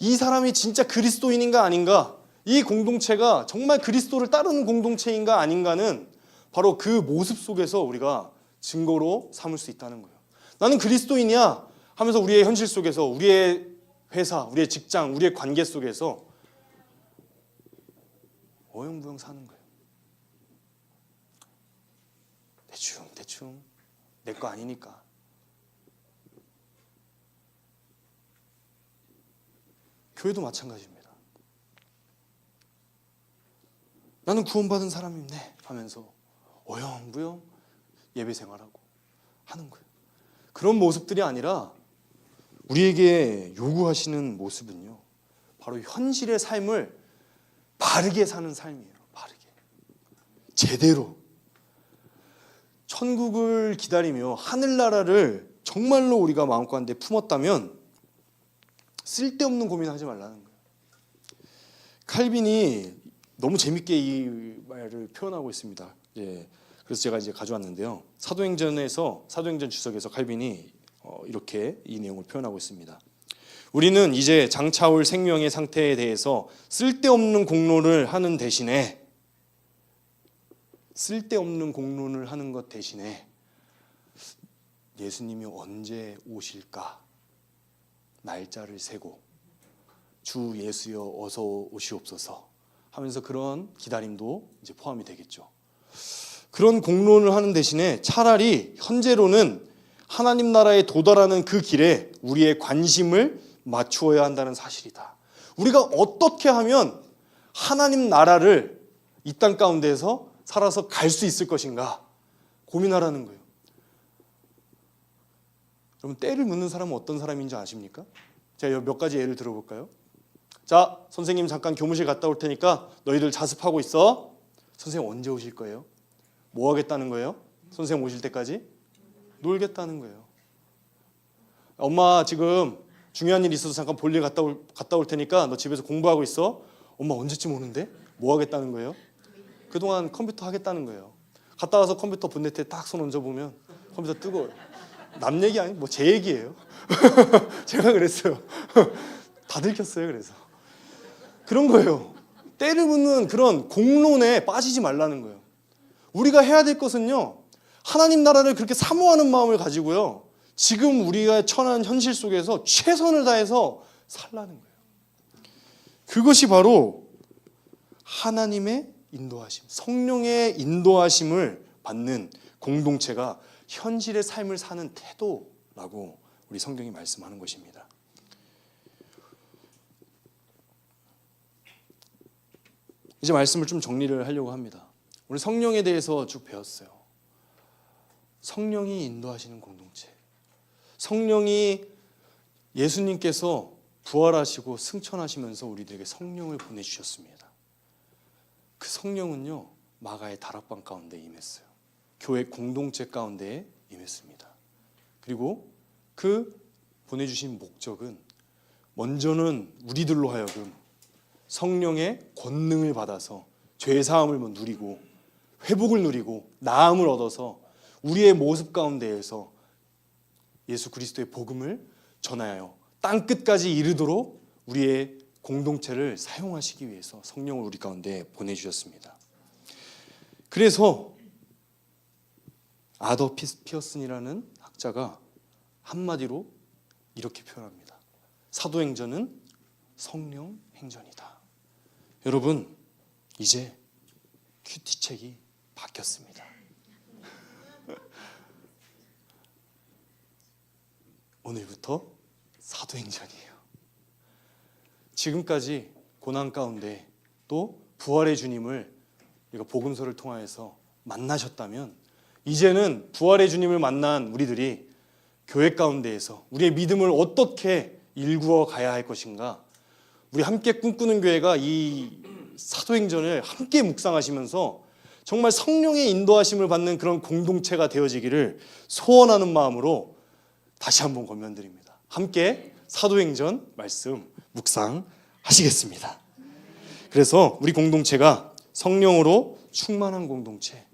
이 사람이 진짜 그리스도인인가 아닌가, 이 공동체가 정말 그리스도를 따르는 공동체인가 아닌가는 바로 그 모습 속에서 우리가 증거로 삼을 수 있다는 거예요. 나는 그리스도인이야 하면서 우리의 현실 속에서, 우리의 회사, 우리의 직장, 우리의 관계 속에서 어영부영 사는 거예요. 대충 내 거 아니니까. 교회도 마찬가지입니다. 나는 구원받은 사람이네 하면서 어영부영 예배 생활하고 하는 거예요. 그런 모습들이 아니라 우리에게 요구하시는 모습은요, 바로 현실의 삶을 바르게 사는 삶이에요. 바르게, 제대로. 천국을 기다리며 하늘나라를 정말로 우리가 마음가운데 품었다면 쓸데없는 고민하지 말라는 거예요. 칼빈이 너무 재밌게 이 말을 표현하고 있습니다. 예, 그래서 제가 이제 가져왔는데요. 사도행전 주석에서 칼빈이 이렇게 이 내용을 표현하고 있습니다. 우리는 이제 장차올 생명의 상태에 대해서 쓸데없는 공론을 하는 대신에 것 대신에 예수님이 언제 오실까 날짜를 세고 주 예수여 어서 오시옵소서 하면서 그런 기다림도 이제 포함이 되겠죠. 그런 공론을 하는 대신에 차라리 현재로는 하나님 나라에 도달하는 그 길에 우리의 관심을 맞추어야 한다는 사실이다. 우리가 어떻게 하면 하나님 나라를 이 땅 가운데에서 살아서 갈 수 있을 것인가 고민하라는 거예요. 여러분, 때를 묻는 사람은 어떤 사람인지 아십니까? 제가 몇 가지 예를 들어볼까요? 자, 선생님 잠깐 교무실 갔다 올 테니까 너희들 자습하고 있어. 선생님 언제 오실 거예요? 뭐 하겠다는 거예요? 선생님 오실 때까지? 놀겠다는 거예요. 엄마 지금 중요한 일 있어서 잠깐 볼일 갔다 올 테니까 너 집에서 공부하고 있어. 엄마 언제쯤 오는데? 뭐 하겠다는 거예요? 그동안 컴퓨터 하겠다는 거예요. 갔다 와서 컴퓨터 본네트에 딱 손 얹어보면 컴퓨터 뜨거워요. 남 얘기 아니, 뭐 제 얘기예요. 제가 그랬어요. 다 들켰어요. 그래서 그런 거예요. 때를 묻는 그런 공론에 빠지지 말라는 거예요. 우리가 해야 될 것은요, 하나님 나라를 그렇게 사모하는 마음을 가지고요, 지금 우리가 처한 현실 속에서 최선을 다해서 살라는 거예요. 그것이 바로 하나님의 인도하심, 성령의 인도하심을 받는 공동체가 현실의 삶을 사는 태도라고 우리 성경이 말씀하는 것입니다. 이제 말씀을 좀 정리를 하려고 합니다. 오늘 성령에 대해서 쭉 배웠어요. 성령이 인도하시는 공동체. 성령이 예수님께서 부활하시고 승천하시면서 우리들에게 성령을 보내주셨습니다. 그 성령은요, 마가의 다락방 가운데 임했어요. 교회 공동체 가운데 임했습니다. 그리고 그 보내주신 목적은 먼저는 우리들로 하여금 성령의 권능을 받아서 죄사함을 누리고 회복을 누리고 나음을 얻어서 우리의 모습 가운데에서 예수 그리스도의 복음을 전하여 땅끝까지 이르도록 우리의 공동체를 사용하시기 위해서 성령을 우리 가운데 보내주셨습니다. 그래서 아더 피어슨이라는 학자가 한마디로 이렇게 표현합니다. 사도행전은 성령 행전이다. 여러분, 이제 큐티책이 바뀌었습니다. 오늘부터 사도행전이에요. 지금까지 고난 가운데 또 부활의 주님을 우리가 복음서를 통하여서 만나셨다면, 이제는 부활의 주님을 만난 우리들이 교회 가운데에서 우리의 믿음을 어떻게 일구어 가야 할 것인가, 우리 함께 꿈꾸는 교회가 이 사도행전을 함께 묵상하시면서 정말 성령의 인도하심을 받는 그런 공동체가 되어지기를 소원하는 마음으로 다시 한번 권면드립니다. 함께 사도행전 말씀 묵상하시겠습니다. 그래서 우리 공동체가 성령으로 충만한 공동체,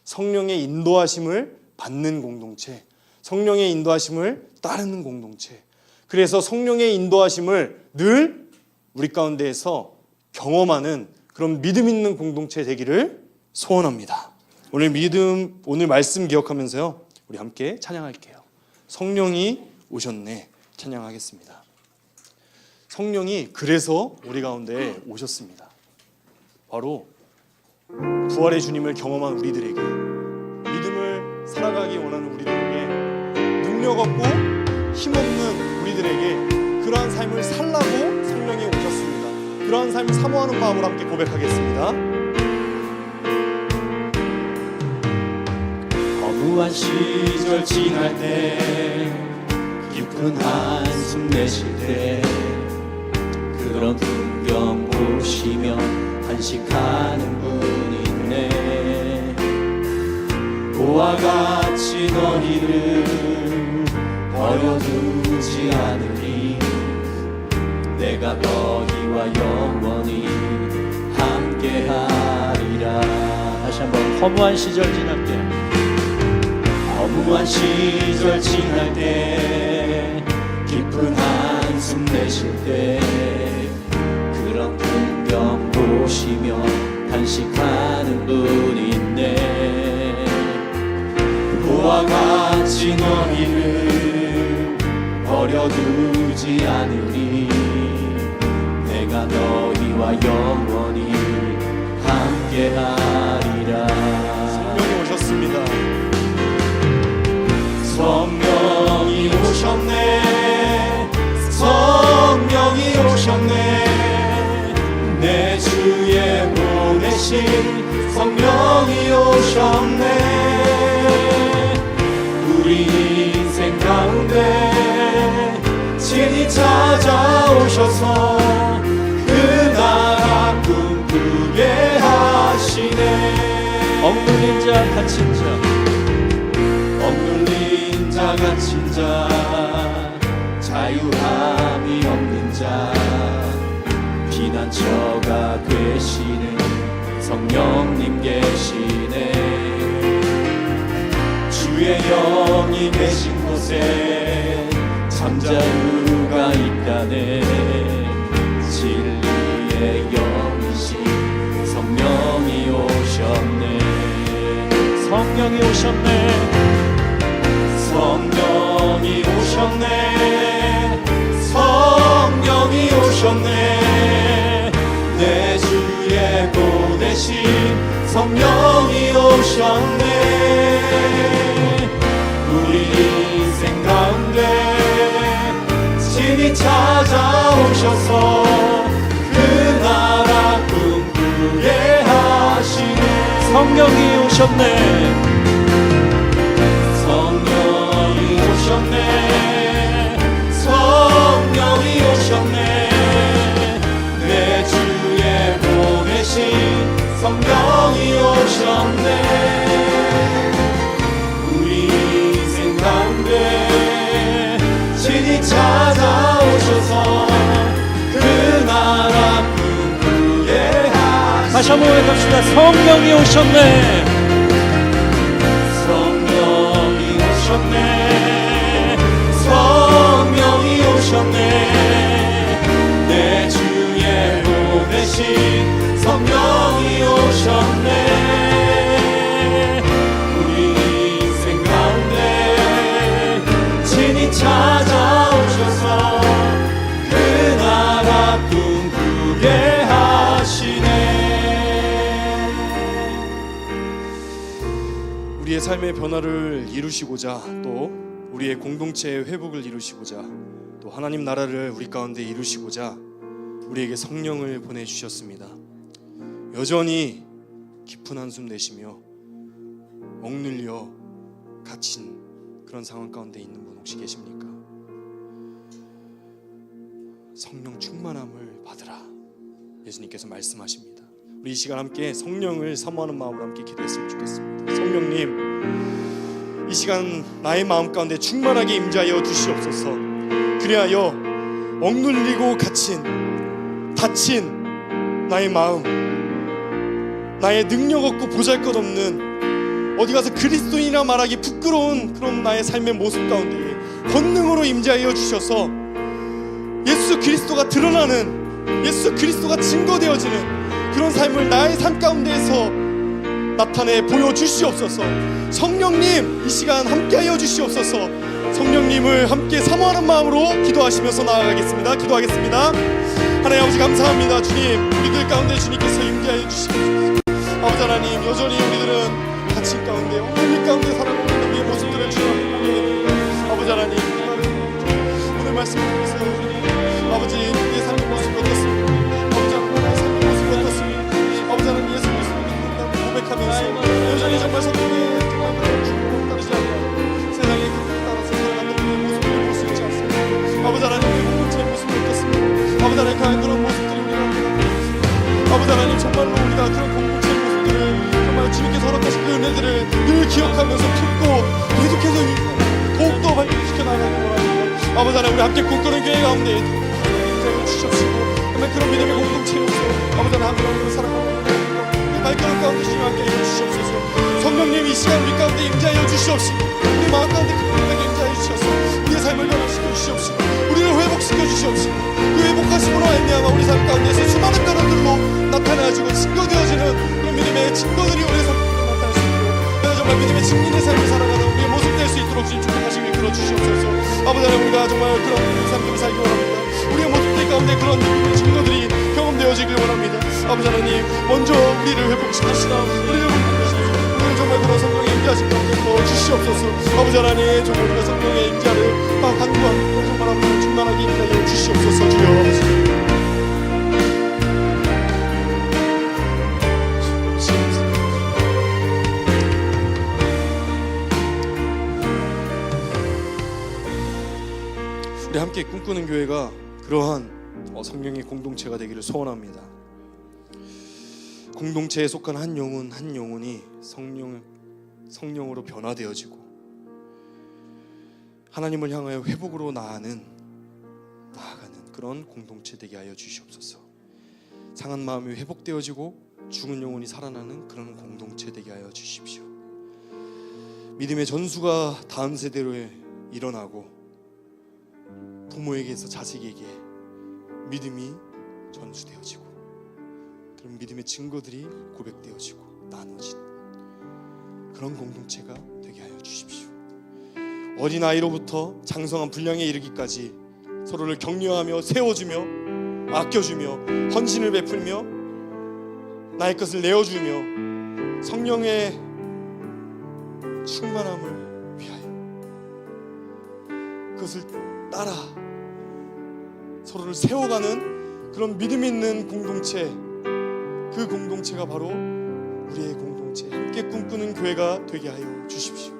성령의 인도하심을 받는 공동체, 성령의 인도하심을 따르는 공동체, 그래서 성령의 인도하심을 늘 우리 가운데에서 경험하는 그런 믿음 있는 공동체 되기를 소원합니다. 오늘 말씀 기억하면서요, 우리 함께 찬양할게요. 성령이 오셨네 찬양하겠습니다. 성령이 그래서 우리 가운데 오셨습니다. 바로 부활의 주님을 경험한 우리들에게, 믿음을 살아가기 원하는 우리들에게, 능력 없고 힘없는 우리들에게 그러한 삶을 살라고 성령이 오셨습니다. 그러한 삶을 사모하는 마음으로 함께 고백하겠습니다. 허무한 시절 지날 때, 깊은 한숨 내쉴 때, 그런 풍경 보시며 한식하는 분이 있네. 부와 같이 너희를 버려두지 않으니 내가 너희와 영원히 함께하리라. 다시 한번 허무한 시절 지날 때, 허무한 시절 지날 때, 깊은 한숨 내쉴 때, 그런 풍경 보시며 단식하는 분이 있네. 부와 같이 너희를 버려두지 않으니 내가 너희와 영원히 함께하리라. 성령이 오셨습니다. 성령이 오셨네. 성령이 오셨네. 내 주에 보내신 성령이 오셨네. 우리 인생 가운데 친히 찾아오셔서 그 나라 꿈꾸게 하시네. 억눌린 자 갇힌 자, 억눌린 자 갇힌 자, 자유함이 없는 자, 피난처가 되시는 성령님 계시네. 주의 영이 계신 곳에 잠자유가 있다네. 진리의 영이신 성령이 오셨네. 성령이 오셨네. 성령이 오셨네. 성령이 오셨네. 내 주에 보내신 성령이 오셨네. 우리 인생 가운데 친히 찾아오셔서 그 나라 꿈꾸게 하시네. 성령이 오셨네. 성령이 오셨네. 성령이 오셨네. 내 주에 보내신 성령이 오셨네. 우리 인생 가운데 친히 찾아오셔서 그 나라 꿈꾸게 하시네. 다시 한번 외칩시다. 성령이 오셨네. 성령이 오셨네. 성령이 오셨네. 내 주에 보내신 성령이 오셨네. 우리 인생 가운데 친히 찾아오셔서 그 나라 꿈꾸게 하시네. 우리의 삶의 변화를 이루시고자, 또 우리의 공동체의 회복을 이루시고자, 또 하나님 나라를 우리 가운데 이루시고자 우리에게 성령을 보내주셨습니다. 여전히 깊은 한숨 내쉬며 억눌려 갇힌 그런 상황 가운데 있는 분 혹시 계십니까? 성령 충만함을 받으라, 예수님께서 말씀하십니다. 우리 이 시간 함께 성령을 사모하는 마음으로 함께 기도했으면 좋겠습니다. 성령님, 이 시간 나의 마음 가운데 충만하게 임재하여 주시옵소서. 그리하여 억눌리고 다친 나의 마음, 나의 능력 없고 보잘것없는, 어디 가서 그리스도인이라 말하기 부끄러운 그런 나의 삶의 모습 가운데 권능으로 임재하여 주셔서 예수 그리스도가 드러나는, 예수 그리스도가 증거되어지는 그런 삶을 나의 삶 가운데에서 나타내 보여주시옵소서. 성령님, 이 시간 함께하여 주시옵소서. 성령님을 함께 사모하는 마음으로 기도하시면서 나아가겠습니다. 기도하겠습니다. 하나님 아버지 감사합니다. 주님, 우리들 가운데 주님께서 임재하여 주시옵소서. 아버지 하나님, 여전히 우리들은 갇힌 가운데, 억눌린 가운데 살아가고 있는 우리의 모습들을 주님 보게 됩니다. 아버지 하나님, 오늘 말씀을 통해서 아버지 우리의 삶의 모습이 어떻습니까? 아버지 하나님, 나의 삶의 모습이 어떻습니까? 아버지 하나님, 예수 그리스도를 믿는다고 고백하면서 여전히 정말 성령의 정말 주님을 따르지 않고 세상의 그릇을 따라서 살아가는 우리의 모습을 볼 수 있지 않습니다. 아버지 하나님, 우리 공동체의 모습이 어떻습니까? 아버지 하나님, 강한 그런 모습들이 우리가 함께 아버지 하나님, 정말로 우리가 그런 공동체의 모습들을 정말 주님께서 허락하신 그 은혜들을 늘 기억하면서 아버지 하나님 우리 함께 꿈꾸는 교회 가운데 인자해 주시옵시고 정말 그런 믿음의 공동체로서 아버지 하나님 하나님으로 살아가고 이 발걸음 가운데 주님 함께 해주시옵소서. 성령님 이 시간 우리 가운데 임재하여 주시옵시고 우리 마음 가운데 극렬하게 임재하여 주셔서 우리의 삶을 변화시켜 주시옵시고 우리를 회복시켜 주시옵시고 그 회복하심으로 말미암아 우리 삶 가운데서 수많은 변화들로 나타나지고 증거되어지는 그런 믿음의 증거들이 우리의 삶 가운데 나타날 수 있도록 내가 정말 믿음의 증인의 삶을 살아가는 우리의 모습 될 수 있도록 주님 축복하시길 끌어 주시옵소서. 아버지 하나님 우리가 정말 그런 삶들을 살기 원합니다. 우리의 모습들 가운데 그런 믿음의 증거들이 경험되어지길 원합니다. 아버지 하나님 먼저 우리를 회복시키시라 우리를 정말 그런 성령의 임재하신 가운데 넣어주시옵소서. 아버지 하나님 정말 우리가 성령의 임재를 간구하고 정말 아버지 충만하게 임재하여 주시옵소서. 주여 아버지 우리 함께 꿈꾸는 교회가 그러한 성령의 공동체가 되기를 소원합니다. 공동체에 속한 한 영혼이 성령으로 변화되어지고 하나님을 향하여 회복으로 나아가는 그런 공동체 되게 하여 주시옵소서. 상한 마음이 회복되어지고 죽은 영혼이 살아나는 그런 공동체 되게 하여 주십시오. 믿음의 전수가 다음 세대로 일어나고 부모에게서 자식에게 믿음이 전수되어지고 그런 믿음의 증거들이 고백되어지고 나눠진 그런 공동체가 되게 하여 주십시오. 어린아이로부터 장성한 분량에 이르기까지 서로를 격려하며 세워주며 아껴주며 헌신을 베풀며 나의 것을 내어주며 성령의 충만함을 위하여 그것을 따라 서로를 세워가는 그런 믿음 있는 공동체, 그 공동체가 바로 우리의 공동체, 함께 꿈꾸는 교회가 되게 하여 주십시오.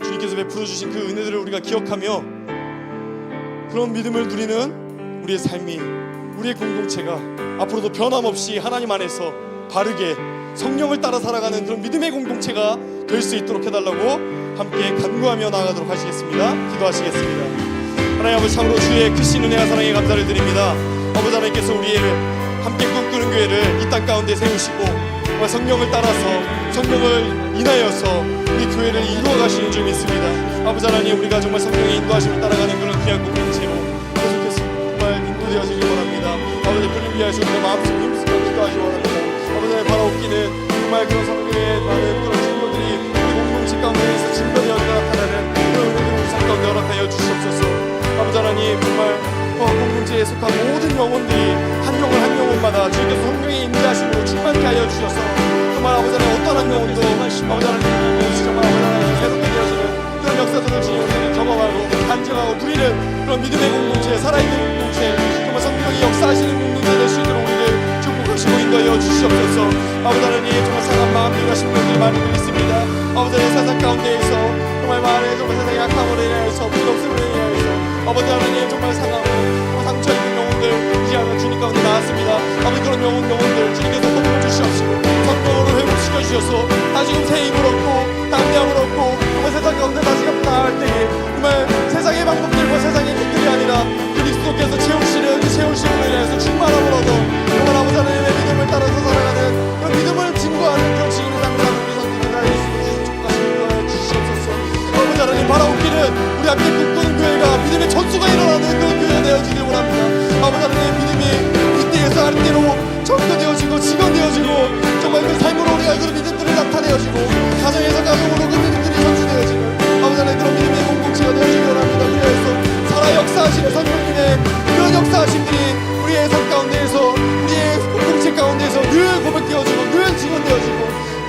주님께서 베풀어 주신 그 은혜들을 우리가 기억하며 그런 믿음을 누리는 우리의 삶이, 우리의 공동체가 앞으로도 변함없이 하나님 안에서 바르게 성령을 따라 살아가는 그런 믿음의 공동체가 될 수 있도록 해달라고 함께 간구하며 나아가도록 하시겠습니다. 기도하시겠습니다. 하나님 아버지, 참으로 주의 크신 은혜와 사랑에 감사를 드립니다. 아버지 하나님께서 우리의 함께 꿈꾸는 교회를 이 땅 가운데 세우시고 성령을 따라서 성령을 인하여서 우리 교회를 이루어 가시는 줄 믿습니다. 아버지 하나님, 우리가 정말 성령의 인도하심을 따라가는 그런 귀한 공동체로 계속해서 정말 인도되어지길 원합니다. 아버지, 그를 위하여서 우리가 마음속에 힘쓰며 기도하시기 원합니다. 아버지 하나님, 바라옵기는 정말 그런 성령의 많은 그런 증거들이 우리 공동체 가운데에서 증거되어 나타나는 그런 은혜를 우리 삶 가운데 허락하여 주시옵소서. 아버지 하나님, 정말 공동체에 속한 모든 영혼들이 한 영혼마다 주님께서 성령의 임재하심으로 충만케 하여 주셔서 정말 아버지 하나님 어떠한 영혼도 아버지 하나님 정말 아버지 하나님 계속되게 되어지는 그런 역사들을 주님 경험하고 간증하고 누리는 그런 믿음의 공동체, 살아있는 공동체, 정말 성령이 역사하시는 공동체 될 수 있도록 우리를 축복하시고 인도하여 주시옵소서. 아버지 하나님, 정말 상한 마음들과 심령들이 많이 있습니다. 아버지 하나님, 세상 가운데에서 정말 많은 정말 세상의 약함으로 인하여서 부족함으로 인하여서 아버지 하나님 정말 상하고 상처 있는 영혼들 이제 하나 주님 가운데 나왔습니다. 아버지, 그런 영혼들 주님께서 돕아 주시옵시고 성령으로 회복시켜 주셔서 다시금 새 힘을 얻고 담대함을 얻고 정말 세상 가운데 다시금 나아갈 때에 정말 세상의 방법들과 세상의 것들이 아니라 그리스도께서 채우시는 그 채우심으로 인해서 충만함을 얻어 정말 아버지 하나님의 믿음을 따라서 살아가는 그런 믿음을 증거하는 그런 지인의 삶을 사는 우리 성도들 다 예수님 축복하시고 주시옵소서. 아버지 하나님, 바라옵기는 우리 함께 꿈꾸는 교회가 믿음의 전수가 일어나는 그런 교회가 되어지길 원합니다. 아버지 하나님, 믿음이 이때에서 아랫대로 전도되어지고 직원되어지고 정말 그 삶으로 우리가 그런 믿음들을 나타내어지고 가정에서 가정으로 그 믿음들이 전수되어지는 아버지 하나님 그런 믿음의 공동체가 되어지길 원합니다. 그래서 살아 역사하시는 성령님의 그런 역사하심들이 우리의 삶 가운데에서 우리의 공동체 가운데에서 늘 고백되어지고 늘 직원되어지고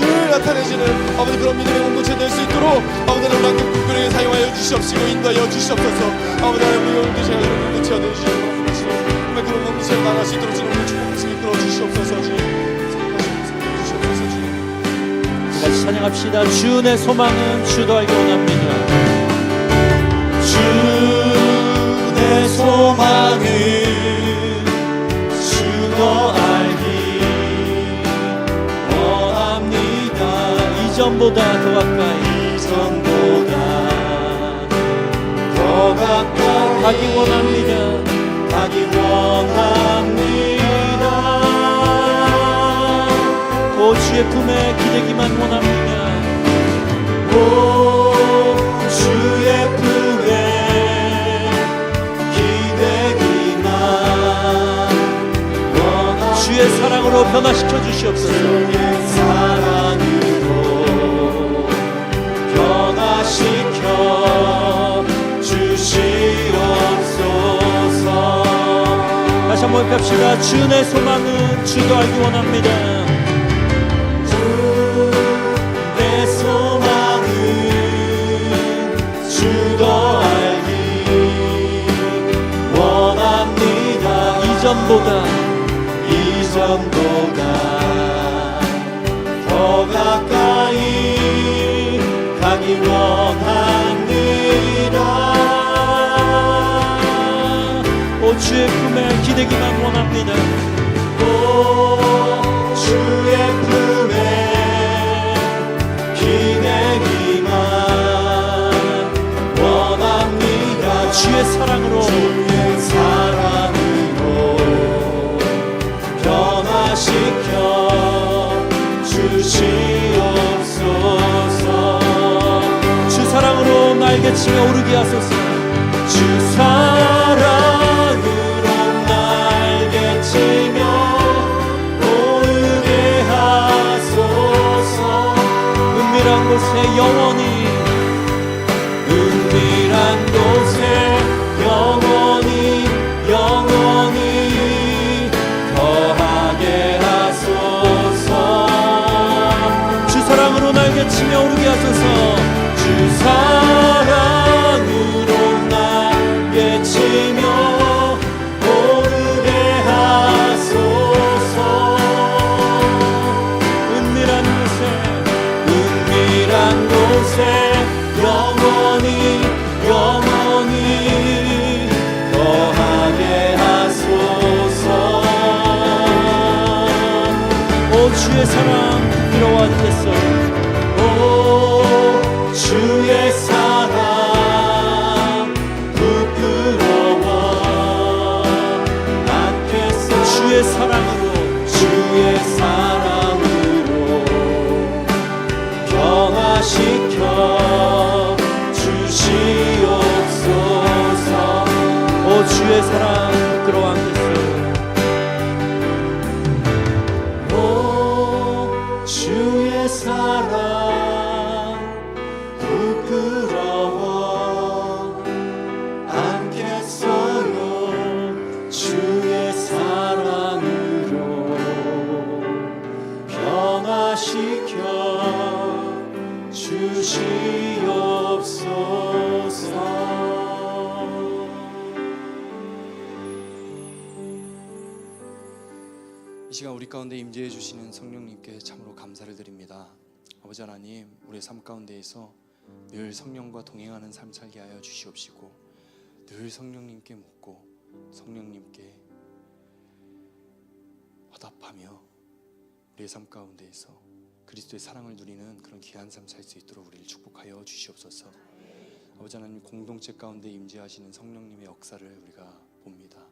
늘 나타내시는 아버지 그런 믿음의 공동체 될 수 있도록 아버지 하나님 함께 꿈꾸는 사용하여 주시옵시고 인도하여 주시옵소서. 아버지 하나님, 우리 공동체가 그런 공동체가 되어주시고 정말 그런 공동체가 나갈 수 있도록 주님 축복하시기 끌어 주시옵소서. 주님 주시옵소서. 주님 같이 찬양합시다. 주 내 소망은 주도 알기 원합니다. 주 내 소망은 주도 알기 원합니다. 이전보다 더 가까이 더 가까이 가기 원합니다. 가기 원합니다. 오 주의 품에 기대기만 원합니다. 오 주의 품에 기대기만 원합니다. 주의 사랑으로 변화시켜 주시옵소서. 주의 사랑으로 변화시켜 주시옵소서. 다시 한번 뵙시다. 주 내 소망은 주도 알기 원합니다. 주 내 소망은 주도 알기 원합니다. 이전보다 더 가까이 가기 원합니다. 오 주의 품에 기대기만 원합니다. 오 주의 품에 기대기만 원합니다. 주의 사랑으로 변화시켜 주시옵소서. 주 사랑으로 날개치며 오르게 하소서. 주 사랑으로 날개치며 오르게 하소서. 은밀한 곳에 영원히 거하게 하소서. 주 사랑으로 날개치며 오르게 하소서. 주 사랑으로 날개치며 오르게 하소서. 은밀한 곳에 영원히 거하게 하소서. 오 주의 사랑 부끄러워 않겠어요. 오 주의 사랑 부끄러워 않겠소. 주의 사랑으로 변화시켜 주시옵소서. 오 주의 사랑 부끄러워 않겠어요. 오 주의 사랑 부끄러워 않겠어요. 주의 사랑으로 변화시켜 주시옵소서. 이 시간 우리 가운데 임재해 주시는 성령님께 참으로 감사를 드립니다. 아버지 하나님, 우리의 삶 가운데에서 늘 성령과 동행하는 삶 살게 하여 주시옵시고, 늘 성령님께 묻고 성령님께 화답하며 우리의 삶 가운데에서 그리스도의 사랑을 누리는 그런 귀한 삶 살 수 있도록 우리를 축복하여 주시옵소서. 아버지 하나님, 공동체 가운데 임재하시는 성령님의 역사를 우리가 봅니다.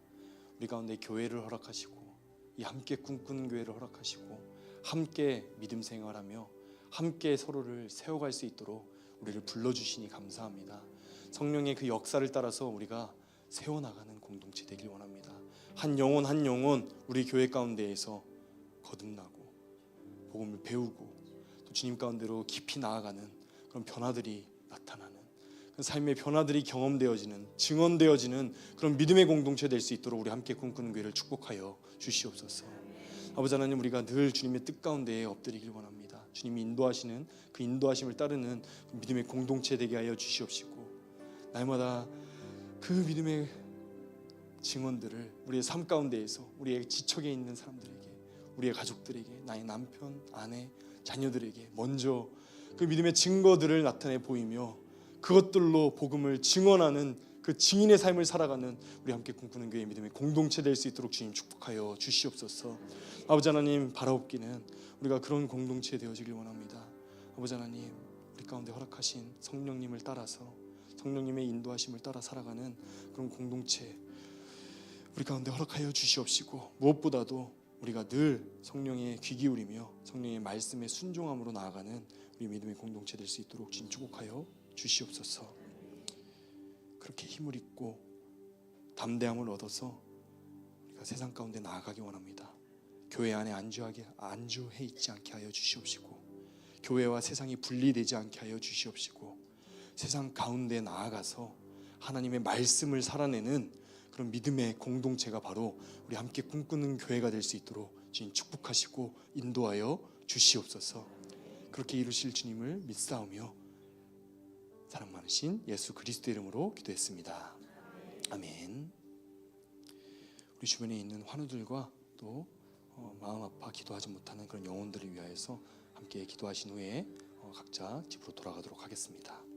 우리 가운데 교회를 허락하시고 이 함께 꿈꾸는 교회를 허락하시고 함께 믿음 생활하며 함께 서로를 세워갈 수 있도록 우리를 불러주시니 감사합니다. 성령의 그 역사를 따라서 우리가 세워나가는 공동체 되길 원합니다. 한 영혼 한 영혼 우리 교회 가운데에서 거듭나고 복음을 배우고 또 주님 가운데로 깊이 나아가는 그런 변화들이 나타나는 그 삶의 변화들이 경험되어지는 증언되어지는 그런 믿음의 공동체 될 수 있도록 우리 함께 꿈꾸는 교회를 축복하여 주시옵소서. 아버지 하나님, 우리가 늘 주님의 뜻 가운데에 엎드리길 원합니다. 주님이 인도하시는 그 인도하심을 따르는 그 믿음의 공동체 되게 하여 주시옵시고, 날마다 그 믿음의 증언들을 우리의 삶 가운데에서 우리의 지척에 있는 사람들에게, 우리의 가족들에게, 나의 남편, 아내, 자녀들에게 먼저 그 믿음의 증거들을 나타내 보이며 그것들로 복음을 증언하는 그 증인의 삶을 살아가는 우리 함께 꿈꾸는 교회 믿음의 공동체 될 수 있도록 주님 축복하여 주시옵소서. 아버지 하나님, 바라옵기는 우리가 그런 공동체 되어지길 원합니다. 아버지 하나님, 우리 가운데 허락하신 성령님을 따라서 성령님의 인도하심을 따라 살아가는 그런 공동체 우리 가운데 허락하여 주시옵시고, 무엇보다도 우리가 늘 성령의 귀 기울이며 성령의 말씀에 순종함으로 나아가는 우리 믿음의 공동체 될 수 있도록 주님 축복하여 주시옵소서. 그렇게 힘을 입고 담대함을 얻어서 우리가 세상 가운데 나아가기 원합니다. 교회 안에 안주해 있지 않게 하여 주시옵시고, 교회와 세상이 분리되지 않게 하여 주시옵시고, 세상 가운데 나아가서 하나님의 말씀을 살아내는 그런 믿음의 공동체가 바로 우리 함께 꿈꾸는 교회가 될 수 있도록 주님 축복하시고 인도하여 주시옵소서. 그렇게 이루실 주님을 믿사오며 사랑 많으신 예수 그리스도 이름으로 기도했습니다. 아멘. 우리 주변에 있는 환우들과 또 마음 아파 기도하지 못하는 그런 영혼들을 위하여서 함께 기도하신 후에 각자 집으로 돌아가도록 하겠습니다.